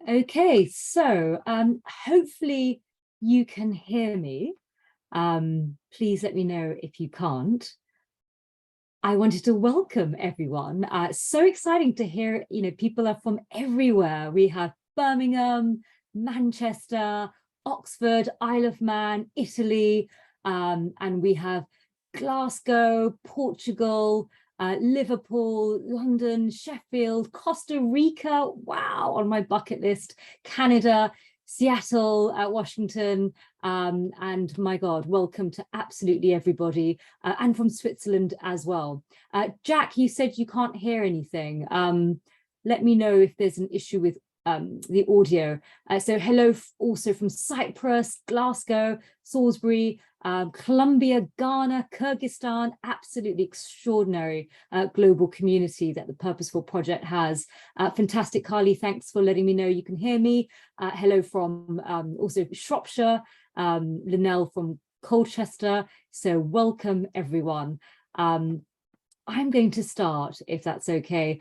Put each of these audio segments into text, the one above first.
Okay, so hopefully you can hear me. Please let me know if you can't. I wanted to welcome everyone. So exciting to hear, people are from everywhere. We have Birmingham, Manchester, Oxford, Isle of Man, Italy, and we have Glasgow, Portugal, Liverpool, London, Sheffield, Costa Rica, wow, on my bucket list, Canada, Seattle, Washington, and my God, welcome to absolutely everybody, and from Switzerland as well. Jack, you said you can't hear anything. Let me know if there's an issue with the audio. So hello also from Cyprus, Glasgow, Salisbury, Colombia, Ghana, Kyrgyzstan, absolutely extraordinary global community that the Purposeful Project has. Fantastic, Carly, thanks for letting me know you can hear me. Hello from also Shropshire, Linnell from Colchester, so welcome everyone. I'm going to start, if that's okay.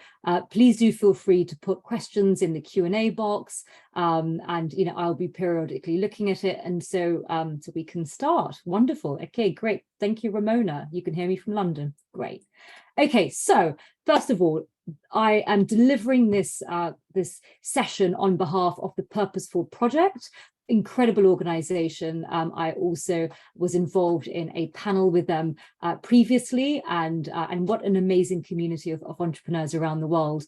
Please do feel free to put questions in the Q&A box, and I'll be periodically looking at it, and so we can start. Wonderful. Okay, great. Thank you, Ramona. You can hear me from London. Great. Okay, so first of all, I am delivering this this session on behalf of the Purposeful Project. Incredible organization. I also was involved in a panel with them previously, and what an amazing community of entrepreneurs around the world.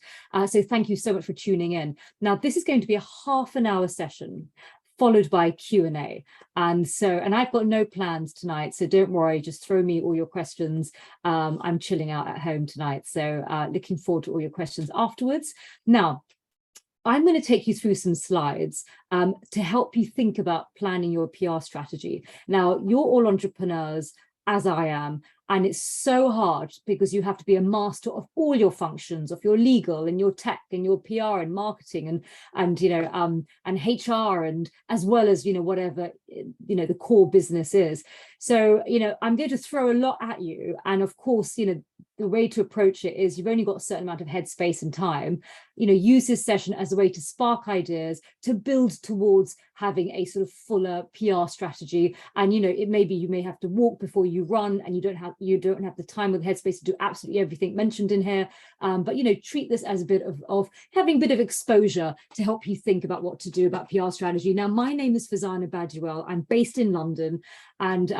So thank you so much for tuning in. Now, this is going to be a half-an-hour session followed by Q&A. And I've got no plans tonight, so don't worry, just throw me all your questions. I'm chilling out at home tonight, so looking forward to all your questions afterwards. Now, I'm going to take you through some slides to help you think about planning your PR strategy. Now, you're all entrepreneurs, as I am, and it's so hard because you have to be a master of all your functions, of your legal and your tech and your PR and marketing and HR, and as well as whatever the core business is. So I'm going to throw a lot at you, and of course the way to approach it is you've only got a certain amount of headspace and time. Use this session as a way to spark ideas, to build towards having a sort of fuller PR strategy. And it may be you may have to walk before you run, and you don't have the time or the headspace to do absolutely everything mentioned in here. But treat this as a bit of having a bit of exposure to help you think about what to do about PR strategy. Now, my name is Fazana Badjuel. I'm based in London, and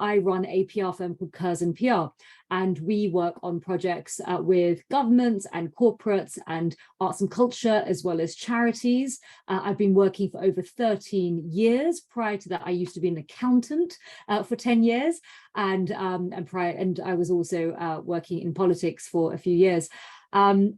I run a PR firm called Curzon PR. And we work on projects with governments and corporates and arts and culture, as well as charities. I've been working for over 13 years. Prior to that, I used to be an accountant for 10 years. And I was also working in politics for a few years. And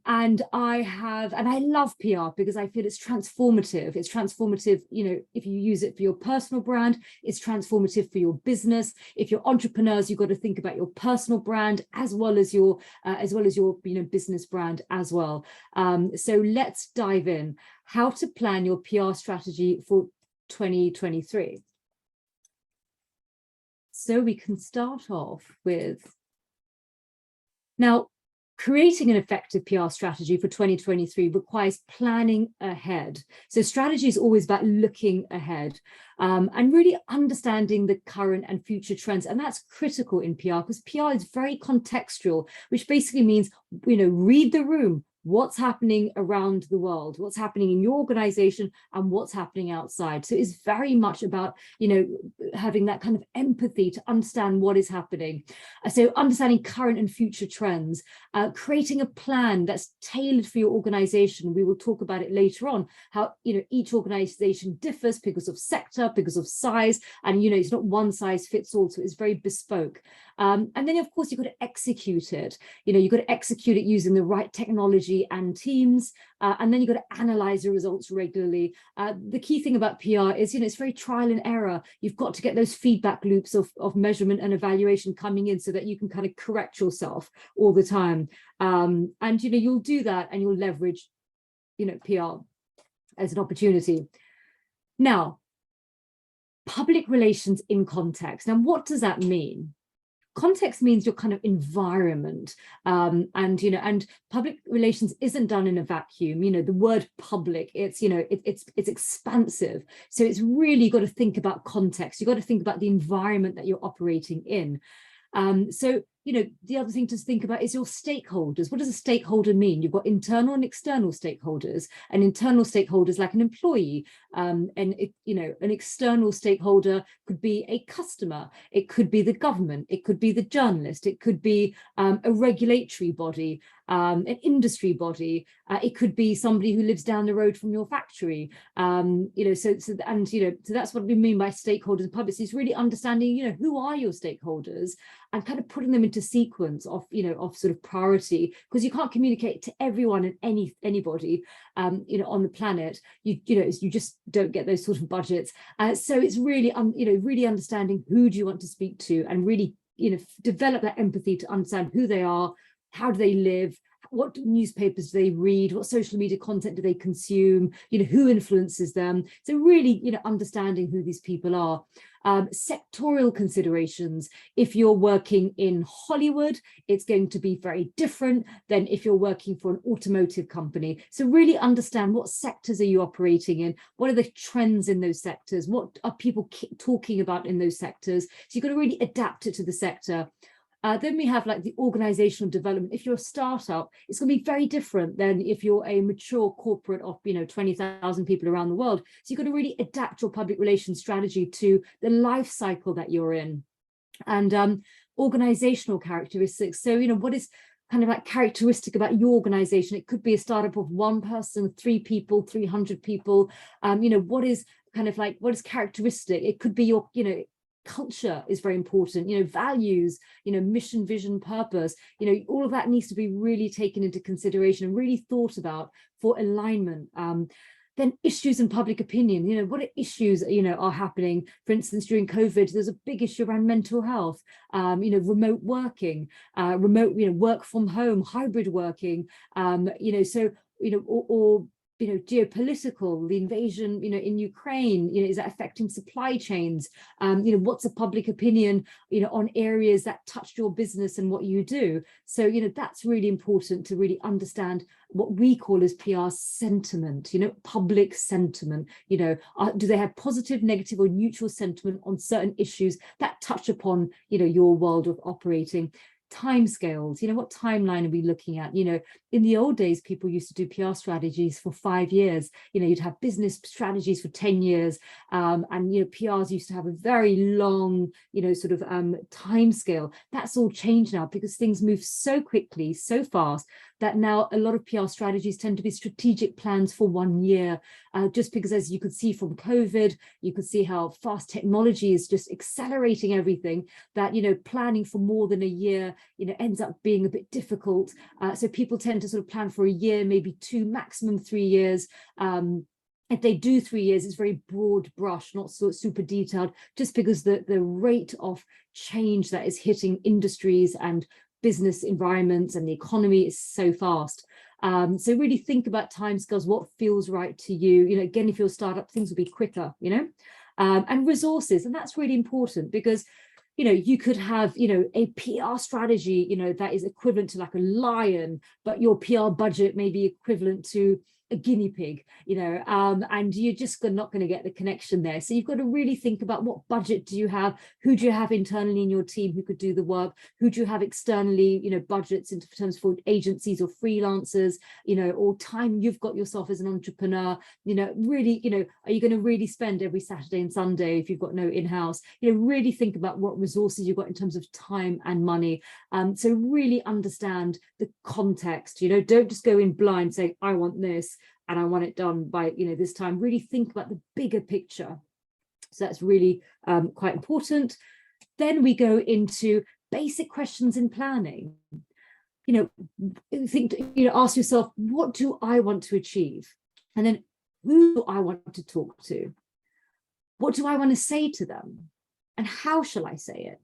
I love PR because I feel it's transformative. It's transformative, if you use it for your personal brand, it's transformative for your business. If you're entrepreneurs, you've got to think about your personal brand as well as your business brand as well. So let's dive in. How to plan your PR strategy for 2023. So we can start off with, now, creating an effective PR strategy for 2023 requires planning ahead. So strategy is always about looking ahead and really understanding the current and future trends. And that's critical in PR because PR is very contextual, which basically means, read the room. What's happening around the world, what's happening in your organization, and what's happening outside. So it's very much about, having that kind of empathy to understand what is happening. So understanding current and future trends, creating a plan that's tailored for your organization. We will talk about it later on, how, each organization differs because of sector, because of size, and, it's not one size fits all. So it's very bespoke. And then, of course, you've got to execute it. You've got to execute it using the right technology and teams, and then you've got to analyze the results regularly. The key thing about PR is, it's very trial and error. You've got to get those feedback loops of measurement and evaluation coming in so that you can kind of correct yourself all the time. And, you'll do that and you'll leverage, PR as an opportunity. Now, public relations in context. Now, what does that mean? context means your kind of environment, and and public relations isn't done in a vacuum. The word public, it's it's expansive, so it's really got to think about context. You've got to think about the environment that you're operating in. So the other thing to think about is your stakeholders. What does a stakeholder mean? You've got internal and external stakeholders. And internal stakeholders like an employee, and an external stakeholder could be a customer, it could be the government, it could be the journalist, it could be a regulatory body, an industry body, it could be somebody who lives down the road from your factory. So that's what we mean by stakeholders and public. It's really understanding who are your stakeholders, and kind of putting them into sequence of sort of priority, because you can't communicate to everyone and anybody on the planet. You just don't get those sort of budgets. So it's really really understanding who do you want to speak to, and really develop that empathy to understand who they are, how do they live, what newspapers do they read, what social media content do they consume, who influences them. So really understanding who these people are. Sectorial considerations: if you're working in Hollywood, it's going to be very different than if you're working for an automotive company. So really understand, what sectors are you operating in, what are the trends in those sectors, what are people talking about in those sectors. So you've got to really adapt it to the sector. Then we have like the organizational development. If you're a startup, it's going to be very different than if you're a mature corporate of 20,000 people around the world. So you've got to really adapt your public relations strategy to the life cycle that you're in. And organizational characteristics. So what is kind of like characteristic about your organization? It could be a startup of one person, 3 people, 300 people. What is characteristic? It could be your culture is very important, values, mission, vision, purpose, all of that needs to be really taken into consideration and really thought about for alignment. Then issues and public opinion, what are issues are happening? For instance, during COVID, there's a big issue around mental health, remote working, work from home, hybrid working, or geopolitical, the invasion, in Ukraine, is that affecting supply chains? What's the public opinion, on areas that touch your business and what you do? So, that's really important to really understand what we call as PR sentiment, public sentiment. Do they have positive, negative, or neutral sentiment on certain issues that touch upon, your world of operating? Timescales, what timeline are we looking at? In the old days, people used to do PR strategies for 5 years. You'd have business strategies for 10 years, and PRs used to have a very long sort of timescale. That's all changed now, because things move so quickly, so fast, that now a lot of PR strategies tend to be strategic plans for 1 year, just because, as you could see from COVID, you could see how fast technology is just accelerating everything, that planning for more than a year ends up being a bit difficult. So people tend to sort of plan for a year, maybe 2, maximum 3 years. If they do 3 years, it's very broad brush, not so super detailed, just because the rate of change that is hitting industries and business environments and the economy is so fast. So really think about timescales, what feels right to you. Again, if you're a startup, things will be quicker, and resources. And that's really important, because you could have, a PR strategy, that is equivalent to like a lion, but your PR budget may be equivalent to a guinea pig, and you're just not going to get the connection there. So you've got to really think about, what budget do you have? Who do you have internally in your team who could do the work? Who do you have externally, budgets in terms for agencies or freelancers, or time you've got yourself as an entrepreneur? Really, are you going to really spend every Saturday and Sunday if you've got no in-house? Really think about what resources you've got in terms of time and money. So really understand the context. Don't just go in blind saying, I want this and I want it done by this time. Really think about the bigger picture. So that's really quite important. Then we go into basic questions in planning. Ask yourself, what do I want to achieve? And then, who do I want to talk to? What do I want to say to them? And how shall I say it?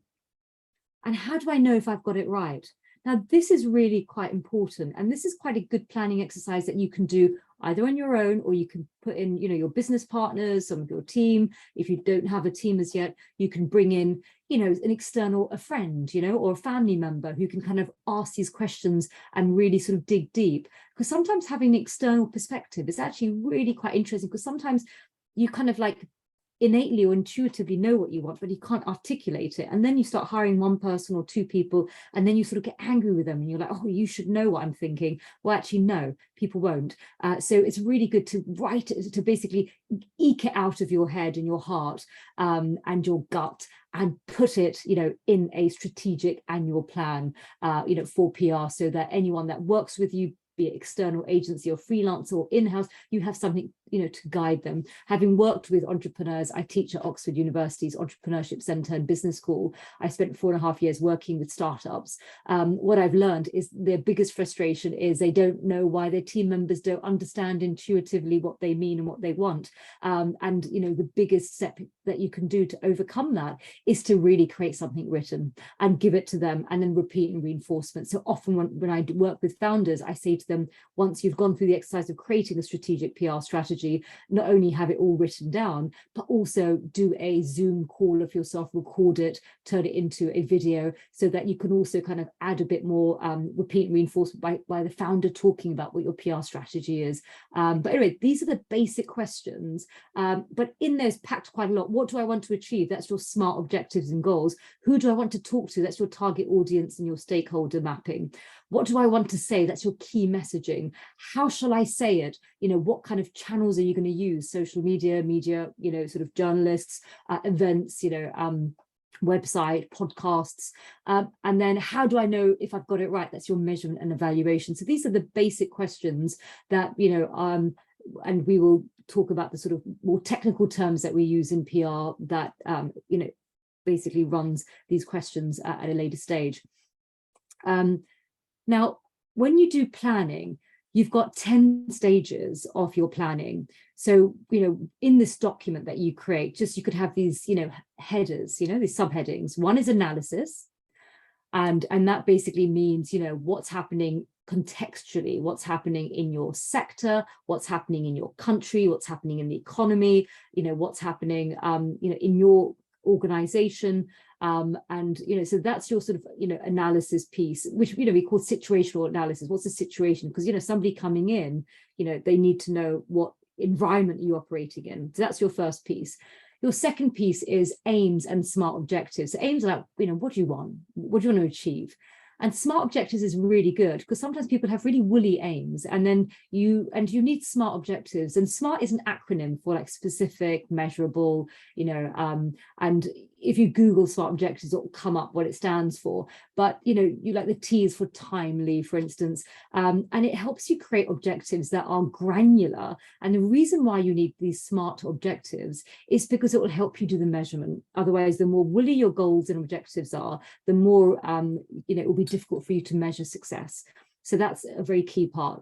And how do I know if I've got it right? Now, this is really quite important. And this is quite a good planning exercise that you can do either on your own, or you can put in, your business partners, some of your team. If you don't have a team as yet, you can bring in, you know, an external, a friend, you know, or a family member who can kind of ask these questions and really sort of dig deep. Because sometimes having an external perspective is actually really quite interesting, because sometimes you kind of like innately or intuitively know what you want, but you can't articulate it. And then you start hiring one person or two people, and then you sort of get angry with them and you're like, oh, you should know what I'm thinking. Well, actually, no, people won't. So it's really good to write it, to basically eke it out of your head and your heart and your gut, and put it, you know, in a strategic annual plan, you know, for PR, so that anyone that works with you, be it external agency or freelance or in-house, you have something, you know, to guide them. Having worked with entrepreneurs, I teach at Oxford University's Entrepreneurship Centre and Business School. I spent 4.5 years working with startups. What I've learned is their biggest frustration is they don't know why their team members don't understand intuitively what they mean and what they want. And, you know, the biggest step that you can do to overcome that is to really create something written and give it to them, and then repeat and reinforcement. So often when I work with founders, I say to them, once you've gone through the exercise of creating a strategic PR strategy, not only have it all written down, but also do a Zoom call of yourself, record it, turn it into a video, so that you can also kind of add a bit more repeat and reinforcement by the founder talking about what your PR strategy is. But anyway, these are the basic questions, but in those packed quite a lot. What do I want to achieve? That's your SMART objectives and goals. Who do I want to talk to? That's your target audience and your stakeholder mapping. What do I want to say? That's your key messaging. How shall I say it? You know, what kind of channels are you going to use? Social media, you know, sort of journalists, events, you know, website, podcasts, and then how do I know if I've got it right? That's your measurement and evaluation. So these are the basic questions that, you know, and we will talk about the sort of more technical terms that we use in PR that, you know, basically runs these questions at a later stage. Now, when you do planning, you've got 10 stages of your planning. So, you know, in this document that you create, just you could have these, you know, headers, you know, these subheadings. One is analysis. And that basically means, you know, what's happening contextually, what's happening in your sector, what's happening in your country, what's happening in the economy, you know, what's happening, you know, in your organization. And, you know, so that's your sort of, you know, analysis piece, which, you know, we call situational analysis. What's the situation? Because, you know, somebody coming in, you know, they need to know what environment you're operating in. So that's your first piece. Your second piece is aims and SMART objectives. So aims are like, you know, what do you want? What do you want to achieve? And SMART objectives is really good, because sometimes people have really woolly aims, and then you need SMART objectives. And SMART is an acronym for like specific, measurable, you know, and if you Google SMART objectives, it will come up what it stands for. But, you know, you like the T is for timely, for instance, and it helps you create objectives that are granular. And the reason why you need these SMART objectives is because it will help you do the measurement. Otherwise, the more woolly your goals and objectives are, the more, you know, it will be difficult for you to measure success. So that's a very key part.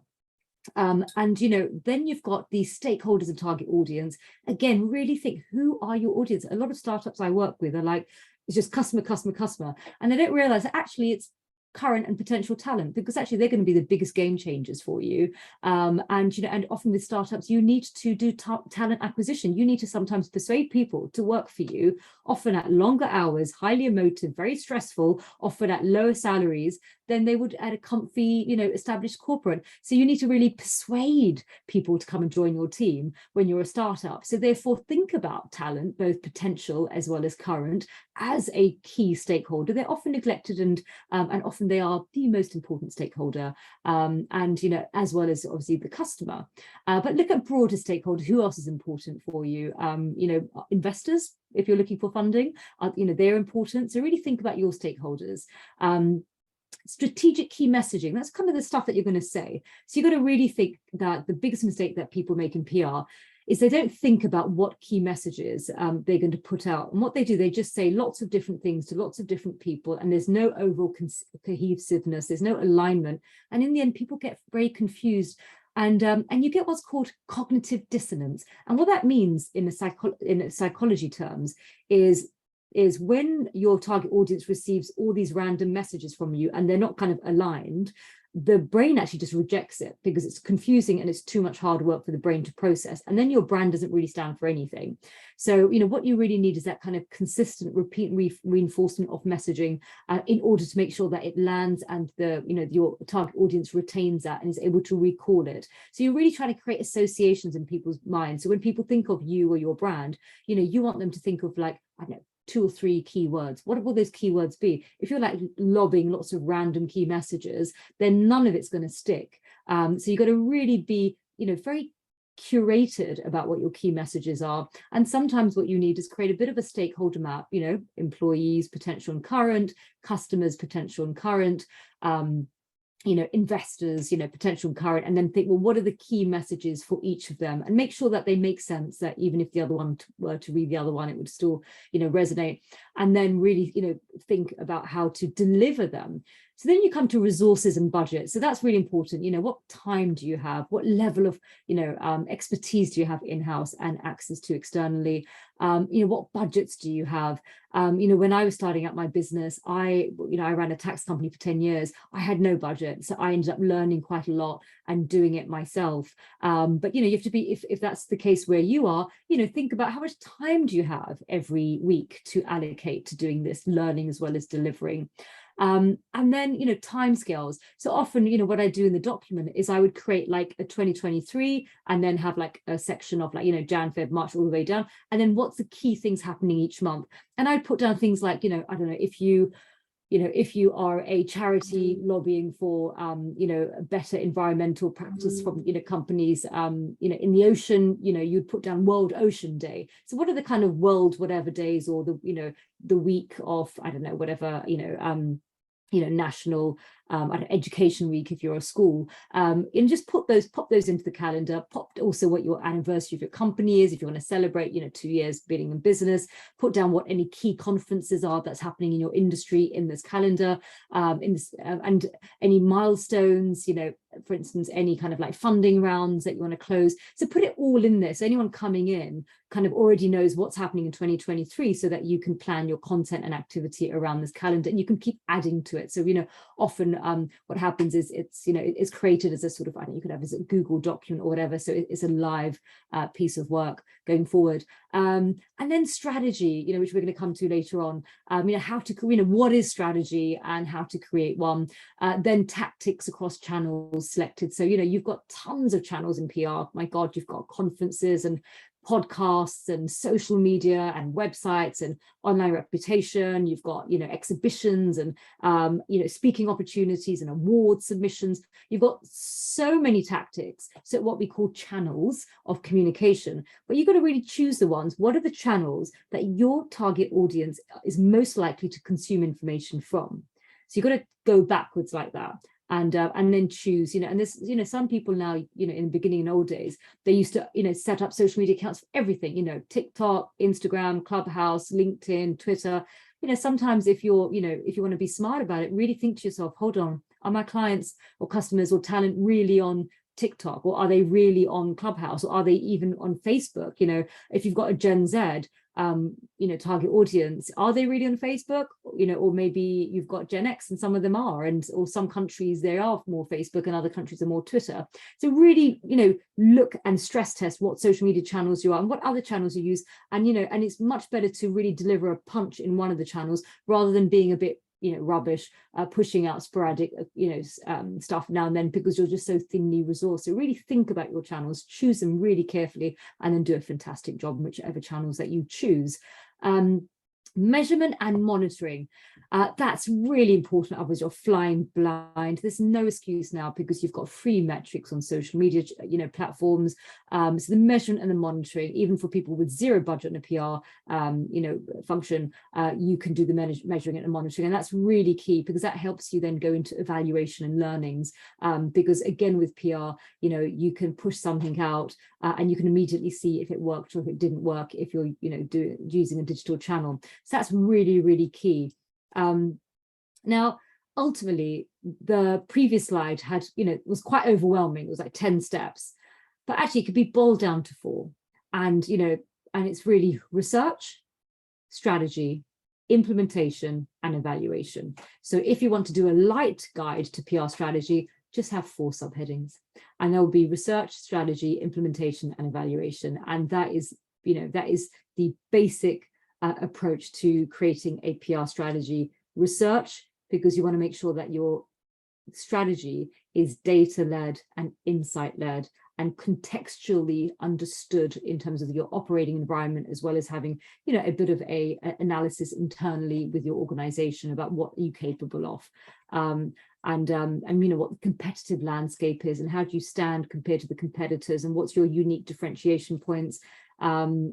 And, you know, then you've got these stakeholders and target audience. Again, really think, who are your audience? A lot of startups I work with are like, it's just customer, customer, customer. And they don't realize that actually it's current and potential talent, because actually they're going to be the biggest game changers for you. And, you know, and often with startups, you need to do talent acquisition. You need to sometimes persuade people to work for you, often at longer hours, highly emotive, very stressful, often at lower salaries than they would at a comfy, you know, established corporate. So you need to really persuade people to come and join your team when you're a startup. So therefore, think about talent, both potential as well as current, as a key stakeholder. They're often neglected, and often they are the most important stakeholder, and, you know, as well as obviously the customer. But look at broader stakeholders. Who else is important for you? You know, investors, if you're looking for funding, you know, they're important. So really think about your stakeholders. Strategic key messaging, that's kind of the stuff that you're going to say. So you've got to really think that the biggest mistake that people make in PR is they don't think about what key messages they're going to put out. And what they do, they just say lots of different things to lots of different people, and there's no overall cohesiveness, there's no alignment. And in the end, people get very confused. And you get what's called cognitive dissonance. And what that means in psychology terms is is when your target audience receives all these random messages from you and they're not kind of aligned, the brain actually just rejects it because it's confusing and it's too much hard work for the brain to process. And then your brand doesn't really stand for anything. So, what you really need is that kind of consistent repeat reinforcement of messaging in order to make sure that it lands and your target audience retains that and is able to recall it. So you're really trying to create associations in people's minds. So when people think of you or your brand, you want them to think of, like, I don't know, 2 or 3 keywords. What will those keywords be? If you're like lobbing lots of random key messages, then none of it's going to stick. So you've got to really be, very curated about what your key messages are. And sometimes what you need is create a bit of a stakeholder map, employees, potential and current, customers, potential and current, investors, potential and current, and then think, well, what are the key messages for each of them, and make sure that they make sense, that even if the other one were to read the other one, it would still, resonate. And then really, think about how to deliver them. So then you come to resources and budget. So that's really important. What time do you have? What level of, expertise do you have in-house and access to externally? What budgets do you have? When I was starting out my business, I ran a tax company for 10 years. I had no budget. So I ended up learning quite a lot and doing it myself. But, you have to be, if that's the case where you are, think about how much time do you have every week to allocate to doing this, learning as well as delivering. And then, timescales. So often, what I do in the document is I would create like a 2023 and then have like a section of like, Jan, Feb, March, all the way down. And then what's the key things happening each month? And I'd put down things like, I don't know, if you are a charity lobbying for, a better environmental practice from, companies, in the ocean, you'd put down World Ocean Day. So what are the kind of world whatever days, or the week of, I don't know, whatever, national education week if you're a school, and just pop those into the calendar. Pop also what your anniversary of your company is, if you want to celebrate 2 years being in business. Put down what any key conferences are that's happening in your industry in this calendar, and any milestones, for instance, any kind of like funding rounds that you want to close. So put it all in there, so anyone coming in kind of already knows what's happening in 2023, so that you can plan your content and activity around this calendar, and you can keep adding to it. So often what happens is it's created as a sort of, I don't know, you could have as a Google document or whatever, so it's a live piece of work going forward. And then strategy, which we're going to come to later on, how to, what is strategy and how to create one. Then tactics across channels selected. So you've got tons of channels in PR. My God, you've got conferences and podcasts and social media and websites and online reputation. You've got exhibitions and speaking opportunities and award submissions. You've got so many tactics, so what we call channels of communication. But you've got to really choose the ones. What are the channels that your target audience is most likely to consume information from? So you've got to go backwards like that. And then choose, and this, some people now, in the beginning, in old days, they used to, set up social media accounts for everything, TikTok, Instagram, Clubhouse, LinkedIn, Twitter. Sometimes if you want to be smart about it, really think to yourself, hold on, are my clients or customers or talent really on TikTok, or are they really on Clubhouse, or are they even on Facebook? If you've got a Gen Z, target audience, are they really on Facebook? Or maybe you've got Gen X, and some of them are, or some countries they are more Facebook and other countries are more Twitter. So really, look and stress test what social media channels you are and what other channels you use. And, and it's much better to really deliver a punch in one of the channels rather than being a bit rubbish, pushing out sporadic, stuff now and then, because you're just so thinly resourced. So really think about your channels, choose them really carefully, and then do a fantastic job in whichever channels that you choose. Measurement and monitoring, that's really important, otherwise you're flying blind. There's no excuse now, because you've got free metrics on social media platforms. So the measurement and the monitoring, even for people with zero budget and a PR function, you can do the measuring and monitoring, and that's really key, because that helps you then go into evaluation and learnings, because again with PR, you can push something out and you can immediately see if it worked or if it didn't work, if you're using a digital channel. So that's really, really key. Now, ultimately, the previous slide had, was quite overwhelming. It was like 10 steps, but actually it could be boiled down to 4. And, and it's really research, strategy, implementation, and evaluation. So if you want to do a light guide to PR strategy, just have 4 subheadings, and there will be research, strategy, implementation, and evaluation. And that is, that is the basic approach to creating a PR strategy. Research, because you want to make sure that your strategy is data-led and insight-led and contextually understood in terms of your operating environment, as well as having, a bit of a analysis internally with your organization about what are you capable of. And what the competitive landscape is, and how do you stand compared to the competitors, and what's your unique differentiation points. So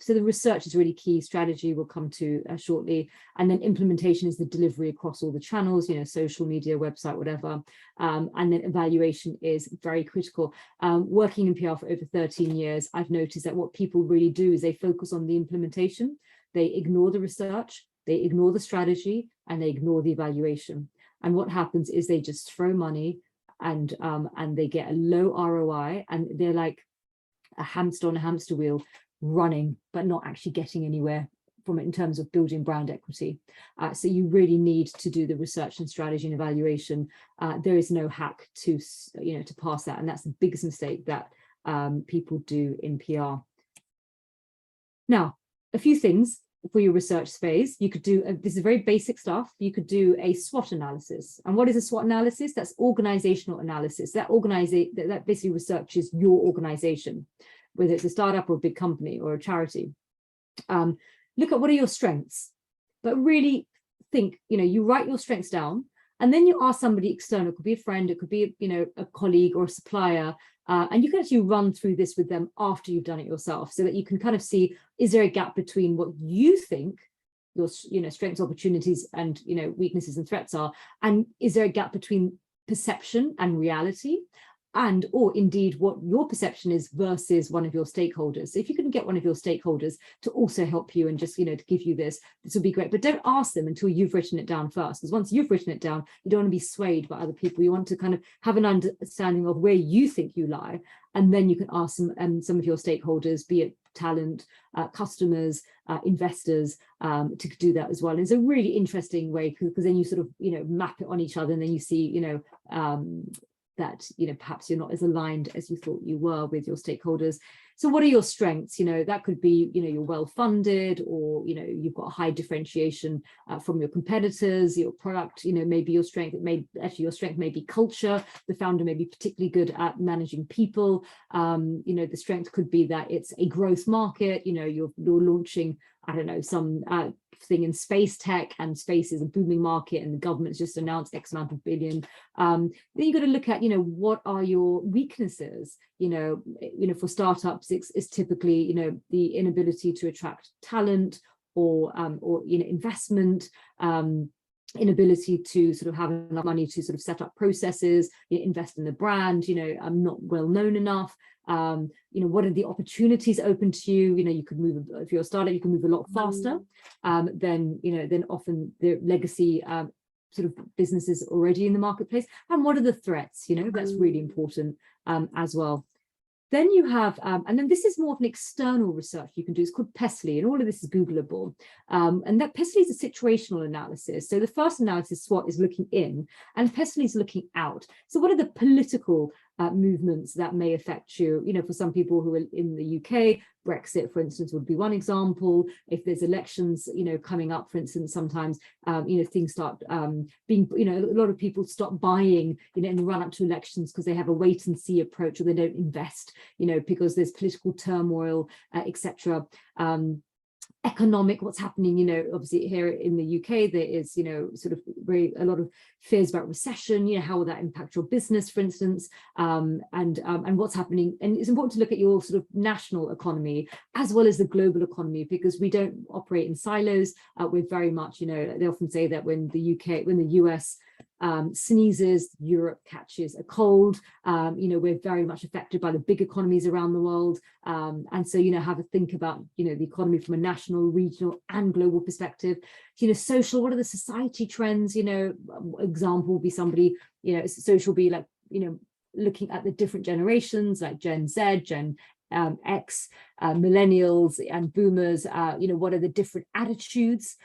the research is really key. Strategy we'll come to shortly, and then implementation is the delivery across all the channels, social media, website, whatever. And then evaluation is very critical. Working in PR for over 13 years, I've noticed that what people really do is they focus on the implementation. They ignore the research, they ignore the strategy, and they ignore the evaluation. And what happens is they just throw money, and they get a low ROI, and they're like a hamster on a hamster wheel, running but not actually getting anywhere from it in terms of building brand equity. So you really need to do the research and strategy and evaluation. There is no hack to pass that, and that's the biggest mistake that people do in PR. Now, a few things for your research phase. You could do, this is very basic stuff, you could do a SWOT analysis. And what is a SWOT analysis? That's organizational analysis. That basically researches your organization, whether it's a startup or a big company or a charity. Look at what are your strengths, but really think, you write your strengths down, and then you ask somebody external. It could be a friend, it could be, a colleague or a supplier, and you can actually run through this with them after you've done it yourself, so that you can kind of see, is there a gap between what you think your strengths, opportunities, and weaknesses and threats are, and is there a gap between perception and reality, and or indeed what your perception is versus one of your stakeholders. So if you can get one of your stakeholders to also help you and just to give you this would be great. But don't ask them until you've written it down first, because once you've written it down, you don't want to be swayed by other people. You want to kind of have an understanding of where you think you lie, and then you can ask some of your stakeholders, be it talent, customers, investors, to do that as well. And it's a really interesting way, because then you sort of map it on each other, and then you see that perhaps you're not as aligned as you thought you were with your stakeholders. So what are your strengths? That could be you're well funded, or you've got a high differentiation from your competitors. Your product, maybe your strength, your strength may be culture. The founder may be particularly good at managing people. The strength could be that it's a growth market. You're launching, I don't know, some thing in space tech, and space is a booming market, and the government's just announced X amount of billion. Then you've got to look at what are your weaknesses. For startups, it's typically the inability to attract talent, or investment, inability to sort of have enough money to sort of set up processes, invest in the brand. I'm not well known enough. What are the opportunities open to you? You could move, if you're a startup, you can move a lot faster than often the legacy sort of businesses already in the marketplace. And what are the threats? That's really important as well. Then you have, and then this is more of an external research you can do. It's called PESLI, and all of this is Googleable. And that PESLI is a situational analysis. So the first analysis, SWOT, is looking in, and PESLI is looking out. So what are the political movements that may affect you? For some people who are in the UK, Brexit, for instance, would be one example. If there's elections, coming up, for instance, sometimes, things start being, a lot of people stop buying, in the run up to elections, because they have a wait and see approach, or they don't invest, because there's political turmoil, etc. Economic, what's happening, obviously here in the UK, there is, sort of a lot of fears about recession, how will that impact your business, for instance, and what's happening. And it's important to look at your sort of national economy as well as the global economy, because we don't operate in silos. We're very much, they often say that when the US sneezes, Europe catches a cold. We're very much affected by the big economies around the world. And so, have a think about, the economy from a national, regional and global perspective. Social, what are the society trends? Example would be somebody, social be like, looking at the different generations, like Gen Z, Gen X, millennials and boomers, what are the different attitudes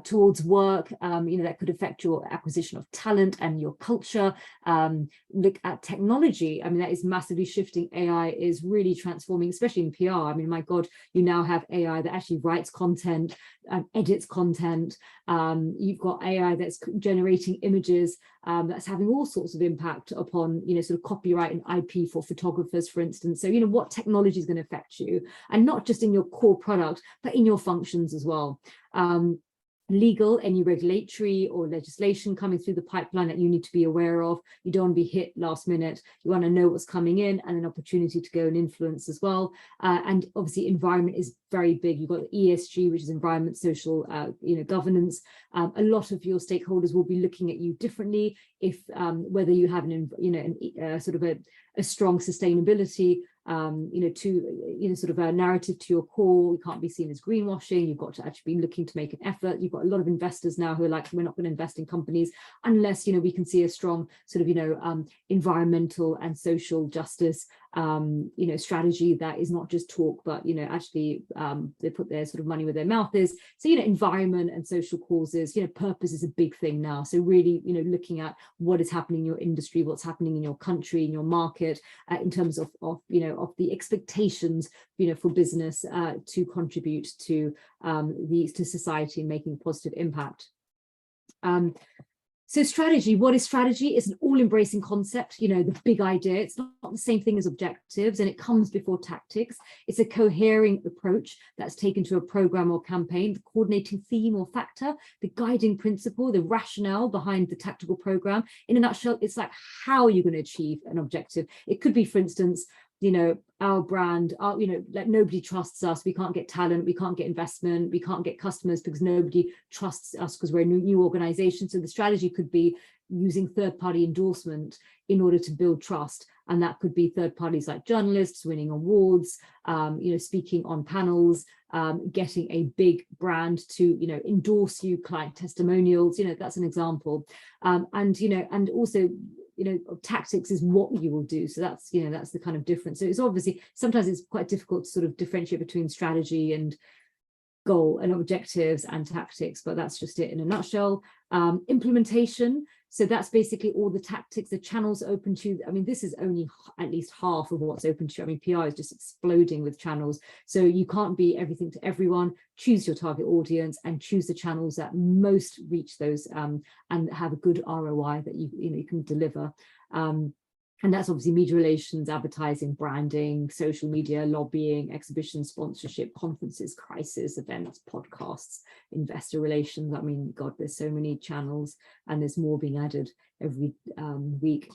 towards work, that could affect your acquisition of talent and your culture. Look at technology. I mean, that is massively shifting. AI is really transforming, especially in PR. I mean, my God, you now have AI that actually writes content, edits content. You've got AI that's generating images, that's having all sorts of impact upon, sort of copyright and IP for photographers, for instance. So, what technology is going to affect you, and not just in your core product, but in your functions as well. Legal, any regulatory or legislation coming through the pipeline that you need to be aware of. You don't want to be hit last minute. You want to know what's coming in, and an opportunity to go and influence as well. And obviously environment is very big. You've got ESG, which is environment, social, governance. A lot of your stakeholders will be looking at you differently if whether you have sort of a strong sustainability sort of a narrative to your core. You can't be seen as greenwashing. You've got to actually be looking to make an effort. You've got a lot of investors now who are like, we're not going to invest in companies unless we can see a strong sort of environmental and social justice strategy that is not just talk, but actually they put their sort of money where their mouth is. So environment and social causes, purpose is a big thing now. So really looking at what is happening in your industry, what's happening in your country, in your market, in terms of the expectations for business to contribute to society and making a positive impact. So strategy, what is strategy? It's an all-embracing concept, the big idea. It's not the same thing as objectives, and it comes before tactics. It's a coherent approach that's taken to a program or campaign, the coordinating theme or factor, the guiding principle, the rationale behind the tactical program. In a nutshell, it's like how you're going to achieve an objective. It could be, for instance, our brand, like nobody trusts us. We can't get talent, we can't get investment, we can't get customers because nobody trusts us because we're a new organization. So the strategy could be using third-party endorsement in order to build trust. And that could be third parties like journalists winning awards, speaking on panels, getting a big brand to, endorse you, client testimonials, that's an example. And also, tactics is what you will do. So that's, that's the kind of difference. So it's obviously, sometimes it's quite difficult to sort of differentiate between strategy and goal and objectives and tactics, but that's just it in a nutshell. Implementation. So that's basically all the tactics, the channels open to you. I mean, this is only at least half of what's open to you. I mean, PR is just exploding with channels. So you can't be everything to everyone. Choose your target audience and choose the channels that most reach those and have a good ROI that you can deliver. And that's obviously media relations, advertising, branding, social media, lobbying, exhibition, sponsorship, conferences, crisis, events, podcasts, investor relations. I mean, God, there's so many channels and there's more being added every week.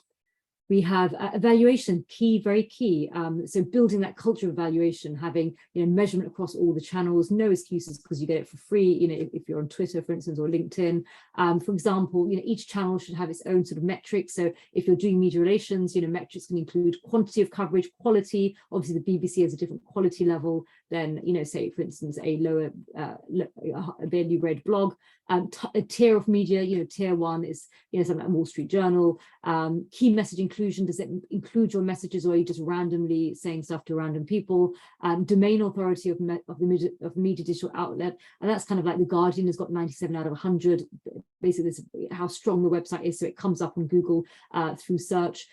We have evaluation, key, very key. So building that culture of evaluation, having measurement across all the channels, no excuses because you get it for free. If you're on Twitter, for instance, or LinkedIn, for example, each channel should have its own sort of metrics. So if you're doing media relations, metrics can include quantity of coverage, quality. Obviously, the BBC has a different quality level than say, for instance, a lower, barely read blog. A tier of media, tier one is something like Wall Street Journal. Key message inclusion, does it include your messages, or are you just randomly saying stuff to random people? Domain authority of the media digital outlet, and that's kind of like The Guardian has got 97 out of 100. Basically, this is how strong the website is, so it comes up on Google through search.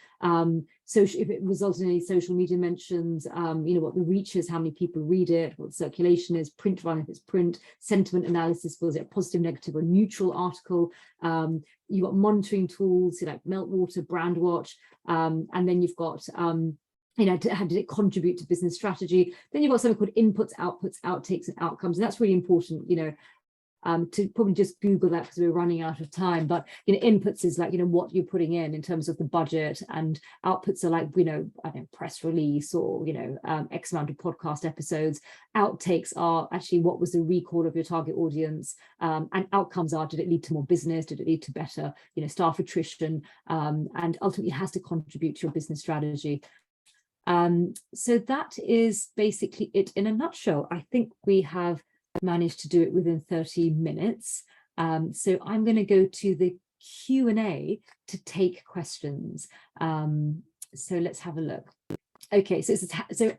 So if it results in any social media mentions, what the reach is, how many people read it, what the circulation is, print run if it's print, sentiment analysis, was it a positive, negative, or neutral article? You've got monitoring tools like Meltwater, Brandwatch, and then you've got how did it contribute to business strategy? Then you've got something called inputs, outputs, outtakes, and outcomes, and that's really important. To probably just Google that because we're running out of time, but inputs is like what you're putting in terms of the budget, and outputs are like I don't know, press release or X amount of podcast episodes. Outtakes are actually what was the recall of your target audience, and outcomes are, did it lead to more business, did it lead to better staff attrition, and ultimately it has to contribute to your business strategy. So that is basically it in a nutshell. I think we have managed to do it within 30 minutes. So I'm going to go to the Q&A to take questions. So let's have a look. Okay, so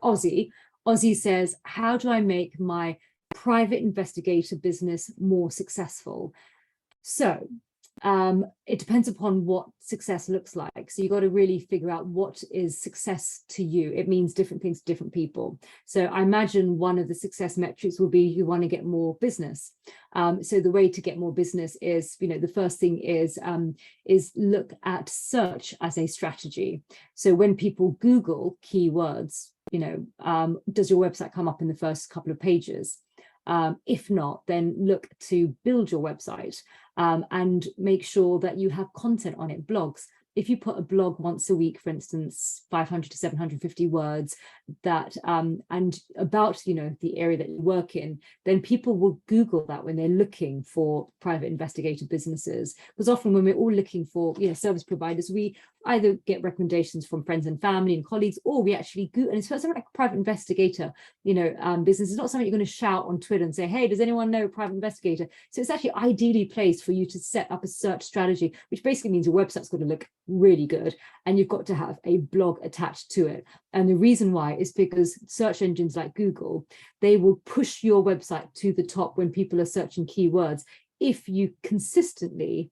Ozzy, Ozzy says, how do I make my private investigator business more successful? So it depends upon what success looks like. So you got to really figure out what is success to you. It means different things to different people. So I imagine one of the success metrics will be you want to get more business. So the way to get more business is, the first thing is look at search as a strategy. So when people Google keywords, does your website come up in the first couple of pages? If not, then look to build your website and make sure that you have content on it, blogs. If you put a blog once a week, for instance, 500 to 750 words that and about the area that you work in, then people will Google that when they're looking for private investigative businesses. Because often when we're all looking for service providers, we either get recommendations from friends and family and colleagues, or we actually Google. And it's something like a private investigator business is not something you're going to shout on Twitter and say, hey, does anyone know a private investigator? So it's actually ideally placed for you to set up a search strategy, which basically means your website's got to look really good and you've got to have a blog attached to it. And the reason why is because search engines like Google, they will push your website to the top when people are searching keywords if you consistently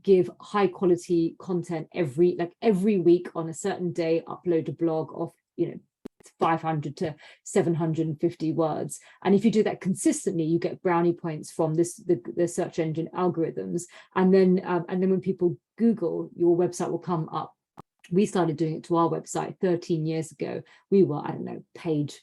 give high quality content every week on a certain day, upload a blog of 500 to 750 words. And if you do that consistently, you get brownie points from the search engine algorithms. And then when people Google, your website will come up. We started doing it to our website 13 years ago. We were, page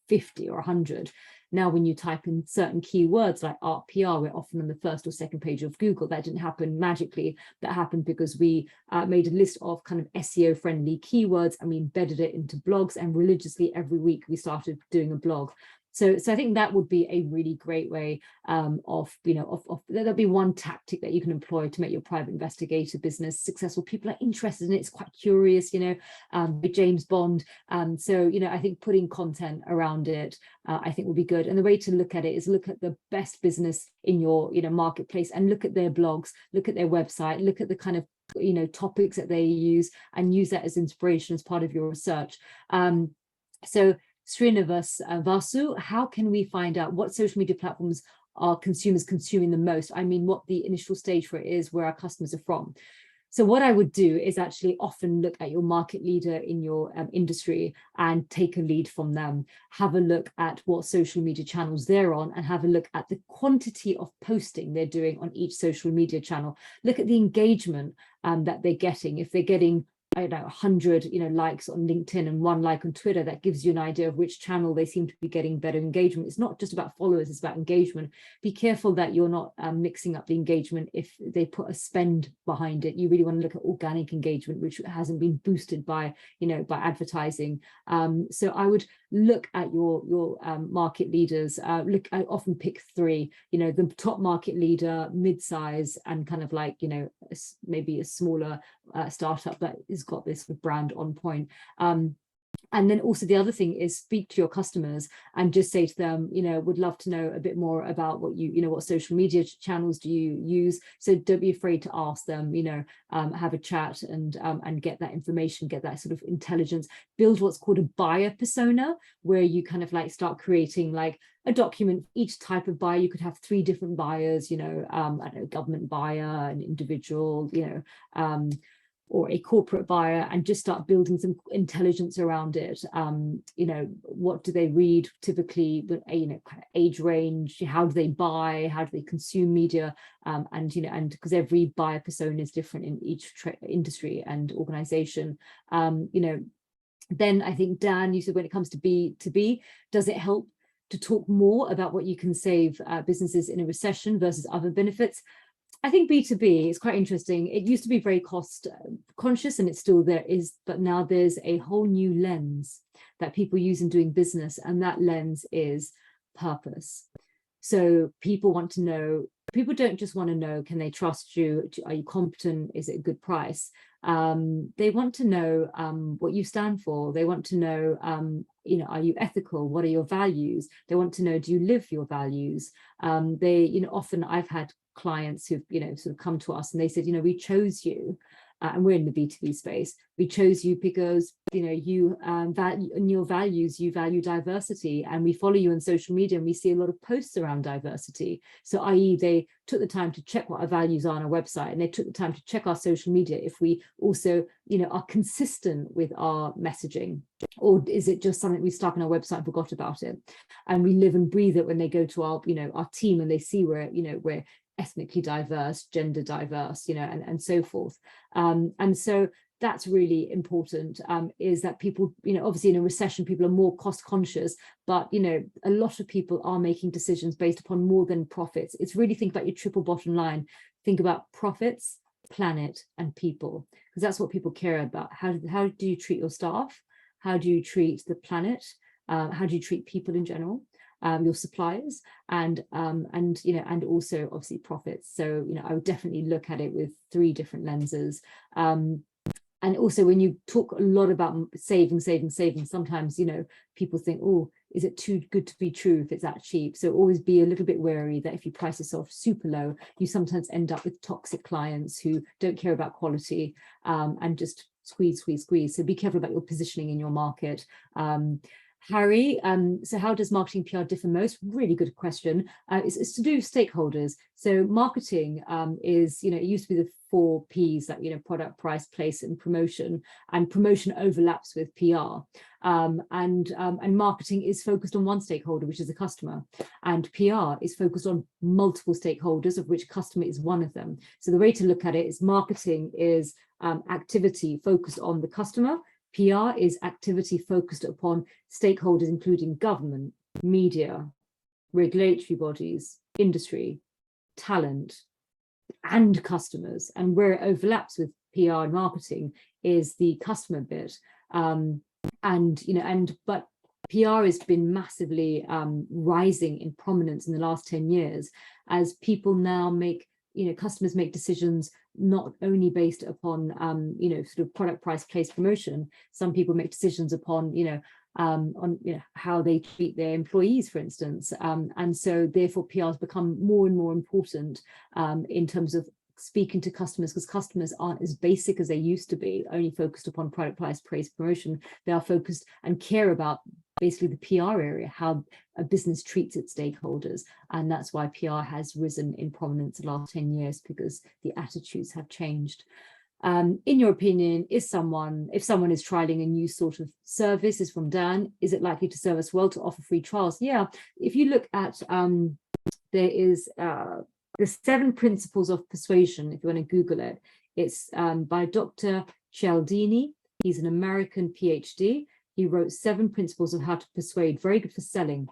50 or 100. Now, when you type in certain keywords like art PR, we're often on the first or second page of Google. That didn't happen magically. That happened because we made a list of kind of SEO friendly keywords and we embedded it into blogs, and religiously every week we started doing a blog. So I think that would be a really great way there'll be one tactic that you can employ to make your private investigator business successful. People are interested in it. It's quite curious, with James Bond. So I think putting content around it, I think will be good. And the way to look at it is look at the best business in your marketplace and look at their blogs, look at their website, look at the kind of topics that they use, and use that as inspiration as part of your research. So Srinivas Vasu, how can we find out what social media platforms are consumers consuming the most? I mean, what the initial stage for it is, where our customers are from. So what I would do is actually often look at your market leader in your industry and take a lead from them. Have a look at what social media channels they're on and have a look at the quantity of posting they're doing on each social media channel. Look at the engagement that they're getting. If they're getting 100 likes on LinkedIn and 1 like on Twitter, that gives you an idea of which channel they seem to be getting better engagement. It's not just about followers, it's about engagement. Be careful that you're not mixing up the engagement if they put a spend behind it. You really want to look at organic engagement, which hasn't been boosted by by advertising. So I would look at your market leaders. I often pick 3, the top market leader, mid-size, and kind of like maybe a smaller startup that is got this brand on point. And then also the other thing is speak to your customers and just say to them, would love to know a bit more about what what social media channels do you use? So don't be afraid to ask them, have a chat and get that information, get that sort of intelligence, build what's called a buyer persona, where you kind of like start creating like a document, each type of buyer. You could have 3 different buyers, I don't know, government buyer, an individual, or a corporate buyer, and just start building some intelligence around it. What do they read typically, kind of age range, how do they buy, how do they consume media, and because every buyer persona is different in each industry and organization. Then I think, Dan, you said when it comes to B2B, does it help to talk more about what you can save businesses in a recession versus other benefits? I think B2B is quite interesting. It used to be very cost conscious, and it still there is, but now there's a whole new lens that people use in doing business, and that lens is purpose. So people want to know, people don't just want to know, can they trust you? Are you competent? Is it a good price? They want to know what you stand for. They want to know, are you ethical? What are your values? They want to know, do you live your values? Often I've had clients who've sort of come to us and they said, we chose you and we're in the B2B space. We chose you because, you know, you value in your values, you value diversity, and we follow you on social media and we see a lot of posts around diversity. So i.e. they took the time to check what our values are on our website, and they took the time to check our social media if we also, you know, are consistent with our messaging, or is it just something we stuck on our website and forgot about it. And we live and breathe it when they go to our, you know, our team, and they see we're ethnically diverse, gender diverse, you know, and so forth. And so that's really important, is that people, you know, obviously in a recession, people are more cost conscious, but, you know, a lot of people are making decisions based upon more than profits. It's really think about your triple bottom line. Think about profits, planet, and people, because that's what people care about. How do you treat your staff? How do you treat the planet? How do you treat people in general? Your suppliers, and you know, and also obviously profits. So, you know, I would definitely look at it with 3 different lenses. And also when you talk a lot about saving, sometimes, you know, people think, oh, is it too good to be true if it's that cheap? So always be a little bit wary that if you price yourself super low, you sometimes end up with toxic clients who don't care about quality, and just squeeze. So be careful about your positioning in your market. Harry, so how does marketing PR differ most? Really good question. It's to do with stakeholders. So marketing is, you know, it used to be the 4 Ps, like, you know, product, price, place, and promotion overlaps with PR. And marketing is focused on one stakeholder, which is the customer, and PR is focused on multiple stakeholders, of which customer is one of them. So the way to look at it is marketing is activity focused on the customer. PR is activity focused upon stakeholders, including government, media, regulatory bodies, industry, talent, and customers. And where it overlaps with PR and marketing is the customer bit. And, you know, but PR has been massively rising in prominence in the last 10 years as people now make, you know, customers make decisions not only based upon, you know, sort of product, price, place, promotion. Some people make decisions upon, you know, on, you know, how they treat their employees, for instance. And so therefore PR has become more and more important in terms of speaking to customers, because customers aren't as basic as they used to be, only focused upon product, price, praise, promotion. They are focused and care about basically the PR area, how a business treats its stakeholders. And that's why PR has risen in prominence the last 10 years, because the attitudes have changed. In your opinion, if someone is trialing a new sort of service, is from Dan, is it likely to serve us well to offer free trials? Yeah, if you look at, there is the 7 Principles of Persuasion, if you want to Google it. It's by Dr. Cialdini. He's an American PhD. He wrote 7 principles of how to persuade, very good for selling.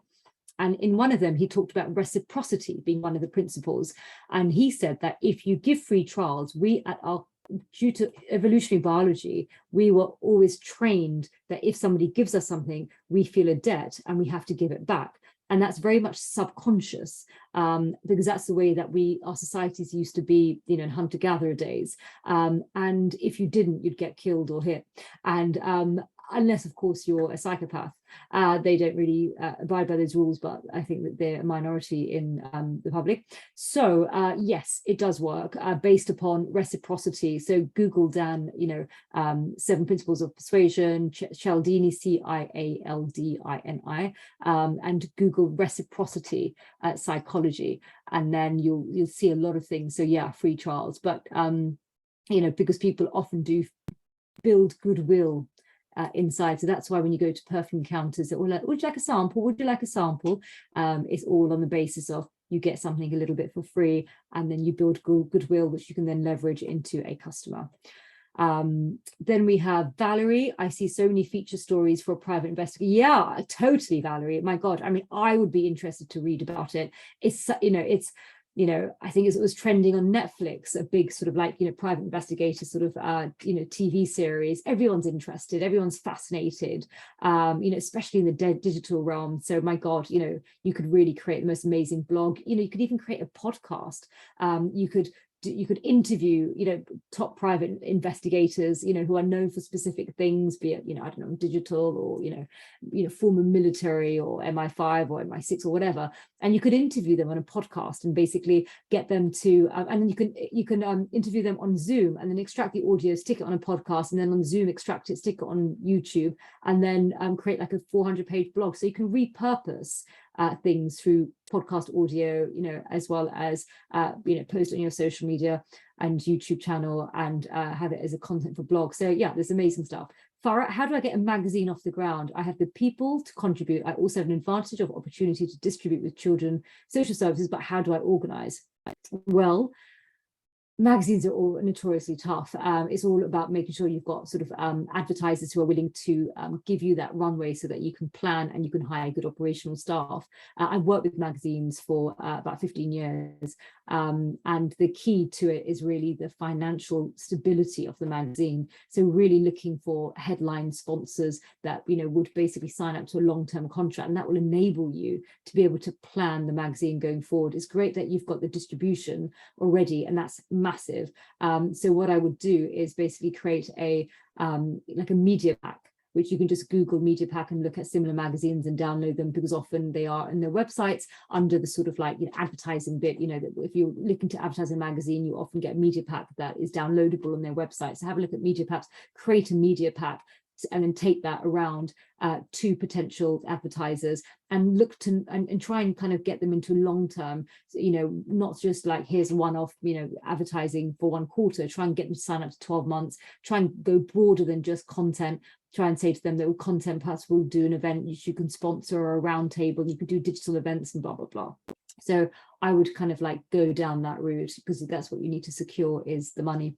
And in one of them, he talked about reciprocity being one of the principles. And he said that if you give free trials, due to evolutionary biology, we were always trained that if somebody gives us something, we feel a debt and we have to give it back. And that's very much subconscious, because that's the way that our societies used to be, you know, in hunter-gatherer days. And if you didn't, you'd get killed or hit. And unless, of course, you're a psychopath. They don't really abide by those rules, but I think that they're a minority in the public. So yes, it does work based upon reciprocity. So Google Dan, you know, 7 Principles of Persuasion, Cialdini, Cialdini, and Google reciprocity psychology, and then you'll see a lot of things. So yeah, free trials, but you know, because people often do build goodwill inside. So that's why when you go to perfume counters, they're all like, would you like a sample? Would you like a sample? It's all on the basis of you get something a little bit for free, and then you build goodwill, which you can then leverage into a customer. Then we have Valerie. I see so many feature stories for a private investigator. Yeah, totally, Valerie. My God, I mean, I would be interested to read about it. It's, you know, it's, you know, I think it was trending on Netflix, a big sort of like, you know, private investigator sort of, you know, TV series. Everyone's interested, everyone's fascinated, you know, especially in the digital realm. So my God, you know, you could really create the most amazing blog. You know, you could even create a podcast. You could interview, top private investigators, who are known for specific things, be it, I don't know, digital or, former military or MI5 or MI6 or whatever. And you could interview them on a podcast and basically get them to, and then you can interview them on Zoom and then extract the audio, stick it on a podcast, and then on Zoom extract it, stick it on YouTube, and then create like a 400-page blog. So you can repurpose things through podcast audio, as well as, post on your social media and YouTube channel and have it as a content for blog. So yeah, there's amazing stuff. Farah, how do I get a magazine off the ground? I have the people to contribute. I also have an advantage of opportunity to distribute with children, social services, but how do I organize? Well, magazines are all notoriously tough. It's all about making sure you've got sort of advertisers who are willing to give you that runway so that you can plan and you can hire good operational staff. I've worked with magazines for about 15 years. And the key to it is really the financial stability of the magazine. So really looking for headline sponsors that, would basically sign up to a long-term contract, and that will enable you to be able to plan the magazine going forward. It's great that you've got the distribution already, and that's massive. So what I would do is basically create a like a media pack, which you can just Google media pack and look at similar magazines and download them, because often they are in their websites under the sort of like advertising bit. That if you're looking to advertise a magazine, you often get a media pack that is downloadable on their website. So have a look at media packs, create a media pack, and then take that around to potential advertisers and look to and try and kind of get them into long-term, not just like here's one-off, advertising for one quarter. Try and get them to sign up to 12 months, try and go broader than just content. Try and say to them that content plus will do an event, you can sponsor or a round table, you can do digital events and blah, blah, blah. So I would kind of like go down that route, because that's what you need to secure is the money.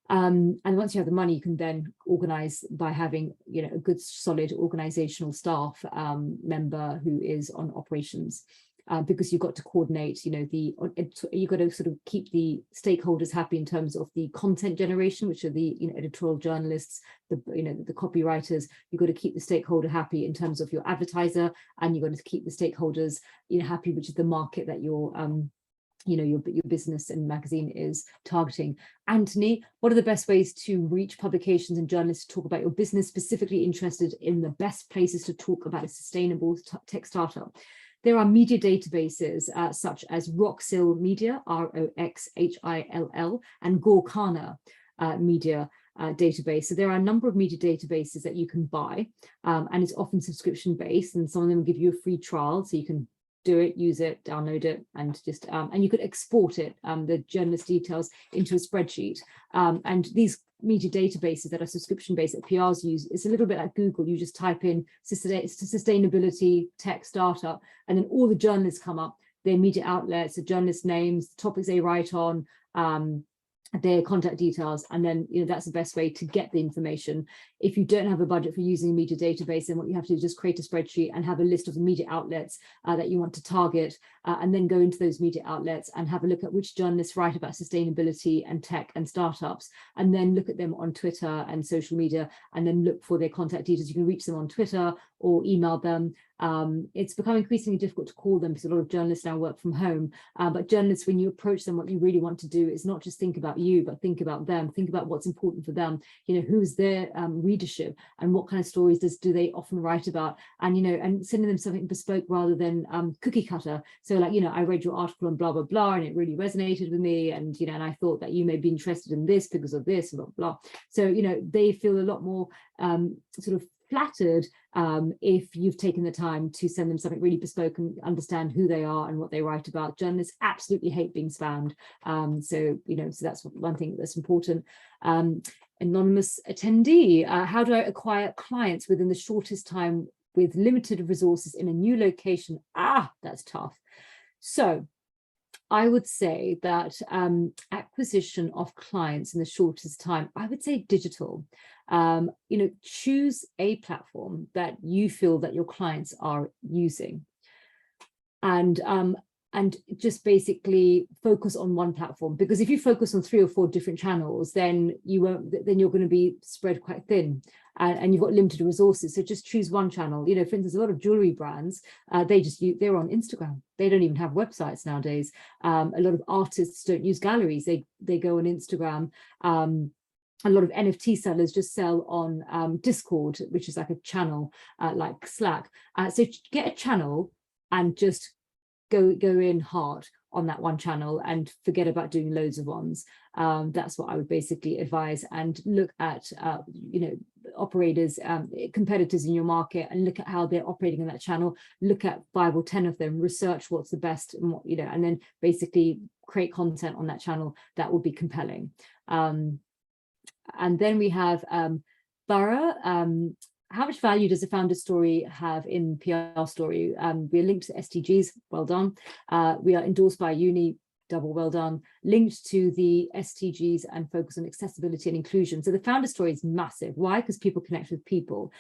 And once you have the money, you can then organize by having, a good solid organizational staff member who is on operations, because you've got to coordinate, you've got to sort of keep the stakeholders happy in terms of the content generation, which are the, editorial journalists, the copywriters. You've got to keep the stakeholder happy in terms of your advertiser, and you've got to keep the stakeholders, happy, which is the market that you're your business and magazine is targeting. Anthony, what are the best ways to reach publications and journalists to talk about your business, specifically interested in the best places to talk about a sustainable tech startup? There are media databases such as Roxhill Media, ROXHILL, and Gorkana Media database. So there are a number of media databases that you can buy, and it's often subscription based, and some of them give you a free trial, so you can do it, use it, download it, and just and you could export it, the journalist details, into a spreadsheet. And these media databases that are subscription based that PRs use, it's a little bit like Google. You just type in sustainability tech startup, and then all the journalists come up, their media outlets, the journalist names, the topics they write on, their contact details, and then that's the best way to get the information. If you don't have a budget for using a media database, then what you have to do is just create a spreadsheet and have a list of the media outlets that you want to target, and then go into those media outlets and have a look at which journalists write about sustainability and tech and startups, and then look at them on Twitter and social media, and then look for their contact details. You can reach them on Twitter or email them. It's become increasingly difficult to call them because a lot of journalists now work from home, but journalists, when you approach them, what you really want to do is not just think about you, but think about them, think about what's important for them, who's their readership, and what kind of stories do they often write about, and and sending them something bespoke rather than cookie cutter. So like, I read your article on blah blah blah and it really resonated with me, and and I thought that you may be interested in this because of this, blah blah. So they feel a lot more sort of flattered if you've taken the time to send them something really bespoke and understand who they are and what they write about. Journalists absolutely hate being spammed, so so that's one thing that's important. Anonymous attendee, how do I acquire clients within the shortest time with limited resources in a new location? That's tough. So I would say that acquisition of clients in the shortest time, I would say digital. Choose a platform that you feel that your clients are using, and just basically focus on one platform, because if you focus on 3 or 4 different channels, then you're going to be spread quite thin, and you've got limited resources. So just choose one channel. You know, for instance, a lot of jewelry brands, they're on Instagram. They don't even have websites nowadays. A lot of artists don't use galleries. They go on Instagram. A lot of NFT sellers just sell on Discord, which is like a channel like Slack. So get a channel and just go in hard on that one channel and forget about doing loads of ones. That's what I would basically advise, and look at you know, operators, competitors in your market, and look at how they're operating in that channel. Look at 5 or 10 of them, research what's the best, and what, you know, and then basically create content on that channel that will be compelling. And then we have Borough. How much value does a founder story have in PR story? We're linked to SDGs, well done. We are endorsed by uni, double well done. Linked to the SDGs and focus on accessibility and inclusion. So the founder story is massive. Why? Because people connect with people.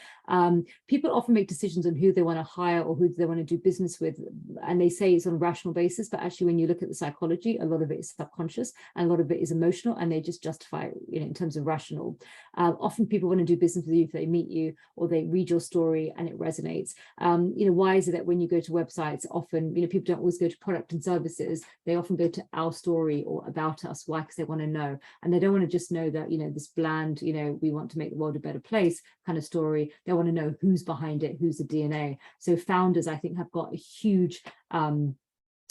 People often make decisions on who they want to hire or who they want to do business with, and they say it's on a rational basis, but actually when you look at the psychology, a lot of it is subconscious and a lot of it is emotional, and they just justify it, you know, in terms of rational. Often people want to do business with you if they meet you or they read your story and it resonates. You know, why is it that when you go to websites, often, you know, people don't always go to product and services, they often go to our story or about us. Why? Because they want to know, and they don't want to just know that, you know, this bland, you know, we want to make the world a better place kind of story. They want to know who's behind it, who's the DNA. So founders, I think, have got a huge